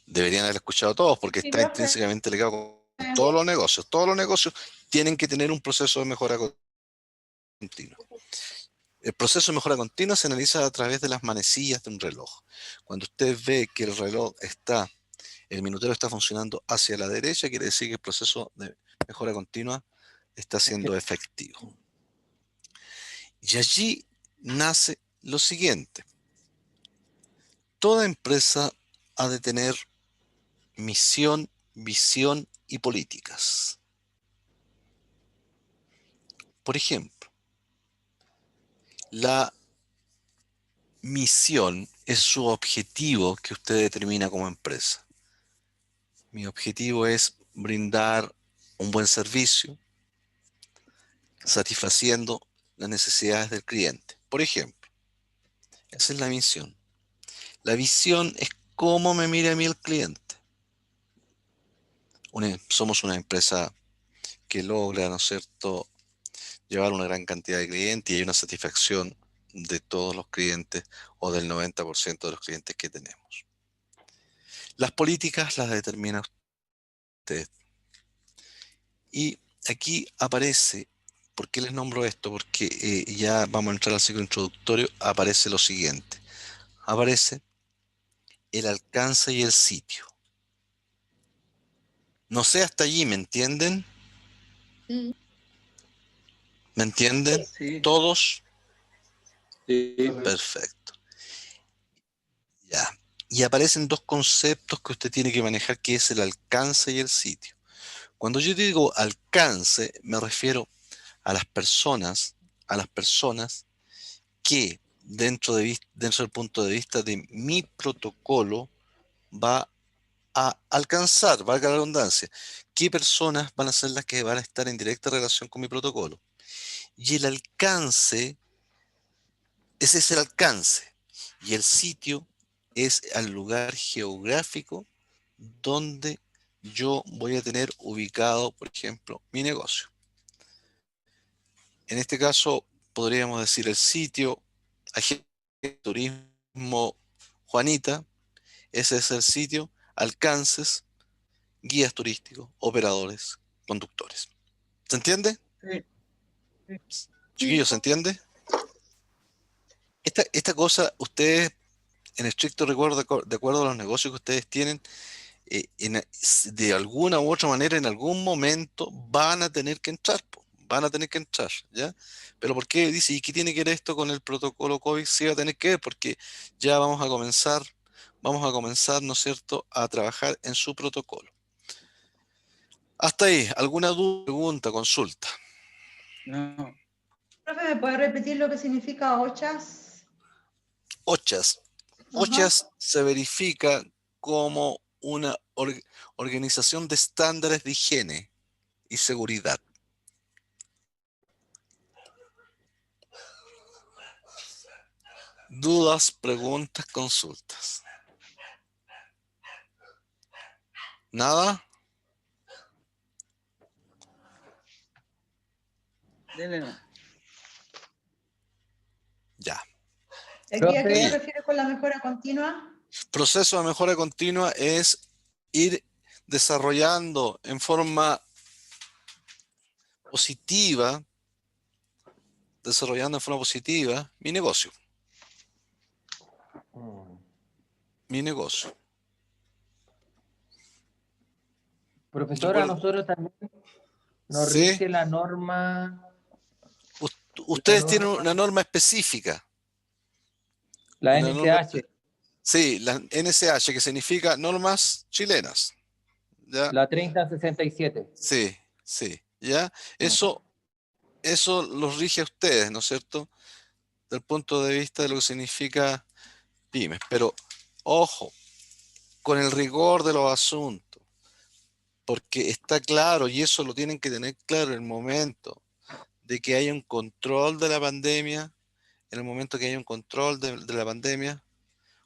Deberían haber escuchado todos, porque Sí, está profe. intrínsecamente ligado con todos los negocios. Todos los negocios tienen que tener un proceso de mejora continua. El proceso de mejora continua se analiza a través de las manecillas de un reloj. Cuando usted ve que el minutero está funcionando hacia la derecha, quiere decir que el proceso de mejora continua está siendo efectivo. Y allí nace lo siguiente. Toda empresa ha de tener misión, visión y políticas. Por ejemplo, la misión es su objetivo que usted determina como empresa. Mi objetivo es brindar un buen servicio, satisfaciendo las necesidades del cliente. Por ejemplo, esa es la misión. La visión es cómo me mira a mí el cliente. Somos una empresa que logra, ¿no es cierto?, llevar una gran cantidad de clientes, y hay una satisfacción de todos los clientes, o del 90% de los clientes que tenemos. Las políticas las determina usted. Y aquí aparece, ¿por qué les nombro esto? Porque ya vamos a entrar al ciclo introductorio. Aparece lo siguiente. Aparece el alcance y el sitio. No sé, hasta allí, ¿me entienden? Sí. ¿Me entienden? Sí. ¿Todos? Sí. Perfecto. Ya. Y aparecen 2 conceptos que usted tiene que manejar, que es el alcance y el sitio. Cuando yo digo alcance, me refiero a las personas que dentro del punto de vista de mi protocolo va a alcanzar, valga la redundancia. ¿Qué personas van a ser las que van a estar en directa relación con mi protocolo? Y el alcance, ese es el alcance. Y el sitio es el lugar geográfico donde yo voy a tener ubicado, por ejemplo, mi negocio. En este caso, podríamos decir el sitio Agente de Turismo Juanita. Ese es el sitio. Alcances, guías turísticos, operadores, conductores. ¿Se entiende? Sí. Chiquillos, ¿se entiende? esta cosa, ustedes, en estricto recuerdo, de acuerdo a los negocios que ustedes tienen, de alguna u otra manera, en algún momento van a tener que entrar, po, van a tener que entrar, ¿ya? Pero ¿por qué? Dice, ¿y qué tiene que ver esto con el protocolo COVID? Sí va a tener que ver, porque ya vamos a comenzar, ¿no es cierto?, a trabajar en su protocolo. Hasta ahí, ¿alguna duda, pregunta, consulta? No. Profe, ¿me puede repetir lo que significa OCHAS? OCHAS. OCHAS se verifica como una organización de estándares de higiene y seguridad. Dudas, preguntas, consultas. ¿Nada? Dele no. Ya. ¿Aquí a qué se refiere con la mejora continua? Proceso de mejora continua es ir desarrollando en forma positiva, mi negocio. Mi negocio. Profesora, a nosotros también nos Sí. rige la norma. Ustedes tienen una norma específica. La Una NSH. Sí, la NSH, que significa normas chilenas. ¿Ya? La 3067. Sí, sí, ¿ya? Eso los rige a ustedes, ¿no es cierto? Del punto de vista de lo que significa pymes. Pero, ojo, con el rigor de los asuntos, porque está claro, y eso lo tienen que tener claro en el momento de que haya un control de la pandemia, en el momento que haya un control de la pandemia,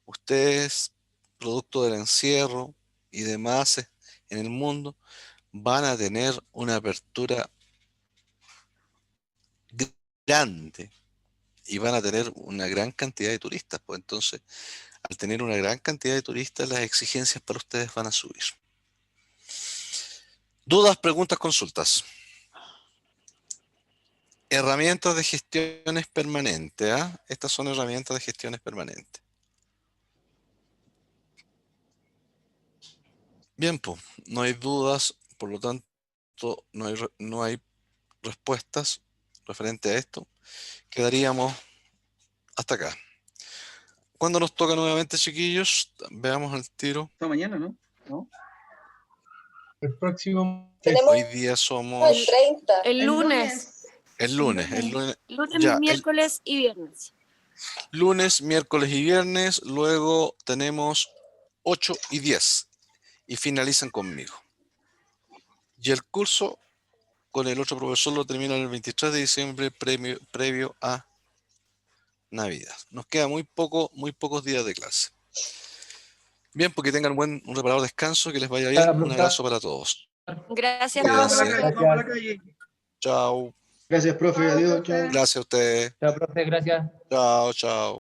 ustedes, producto del encierro y demás en el mundo, van a tener una apertura grande y van a tener una gran cantidad de turistas. Pues entonces, al tener una gran cantidad de turistas, las exigencias para ustedes van a subir. ¿Dudas, preguntas, consultas? Herramientas de gestiones permanentes. Estas son herramientas de gestiones permanentes. Bien, pues, no hay dudas, por lo tanto, no hay respuestas referente a esto. Quedaríamos hasta acá. ¿Cuándo nos toca nuevamente, chiquillos? Veamos al tiro. Esta mañana, ¿no? ¿No? El próximo. Hoy día somos... El 30. El lunes. El lunes. Lunes, miércoles y viernes. Lunes, miércoles y viernes. Luego tenemos 8 y 10. Y finalizan conmigo. Y el curso con el otro profesor lo terminan el 23 de diciembre previo a Navidad. Nos queda muy pocos días de clase. Bien, porque tengan un reparador descanso, que les vaya bien. Un abrazo para todos. Gracias, Cuídense. Chao. Gracias, profe. Adiós. Chao. Gracias a ustedes. Chao, profe. Gracias. Chao, chao.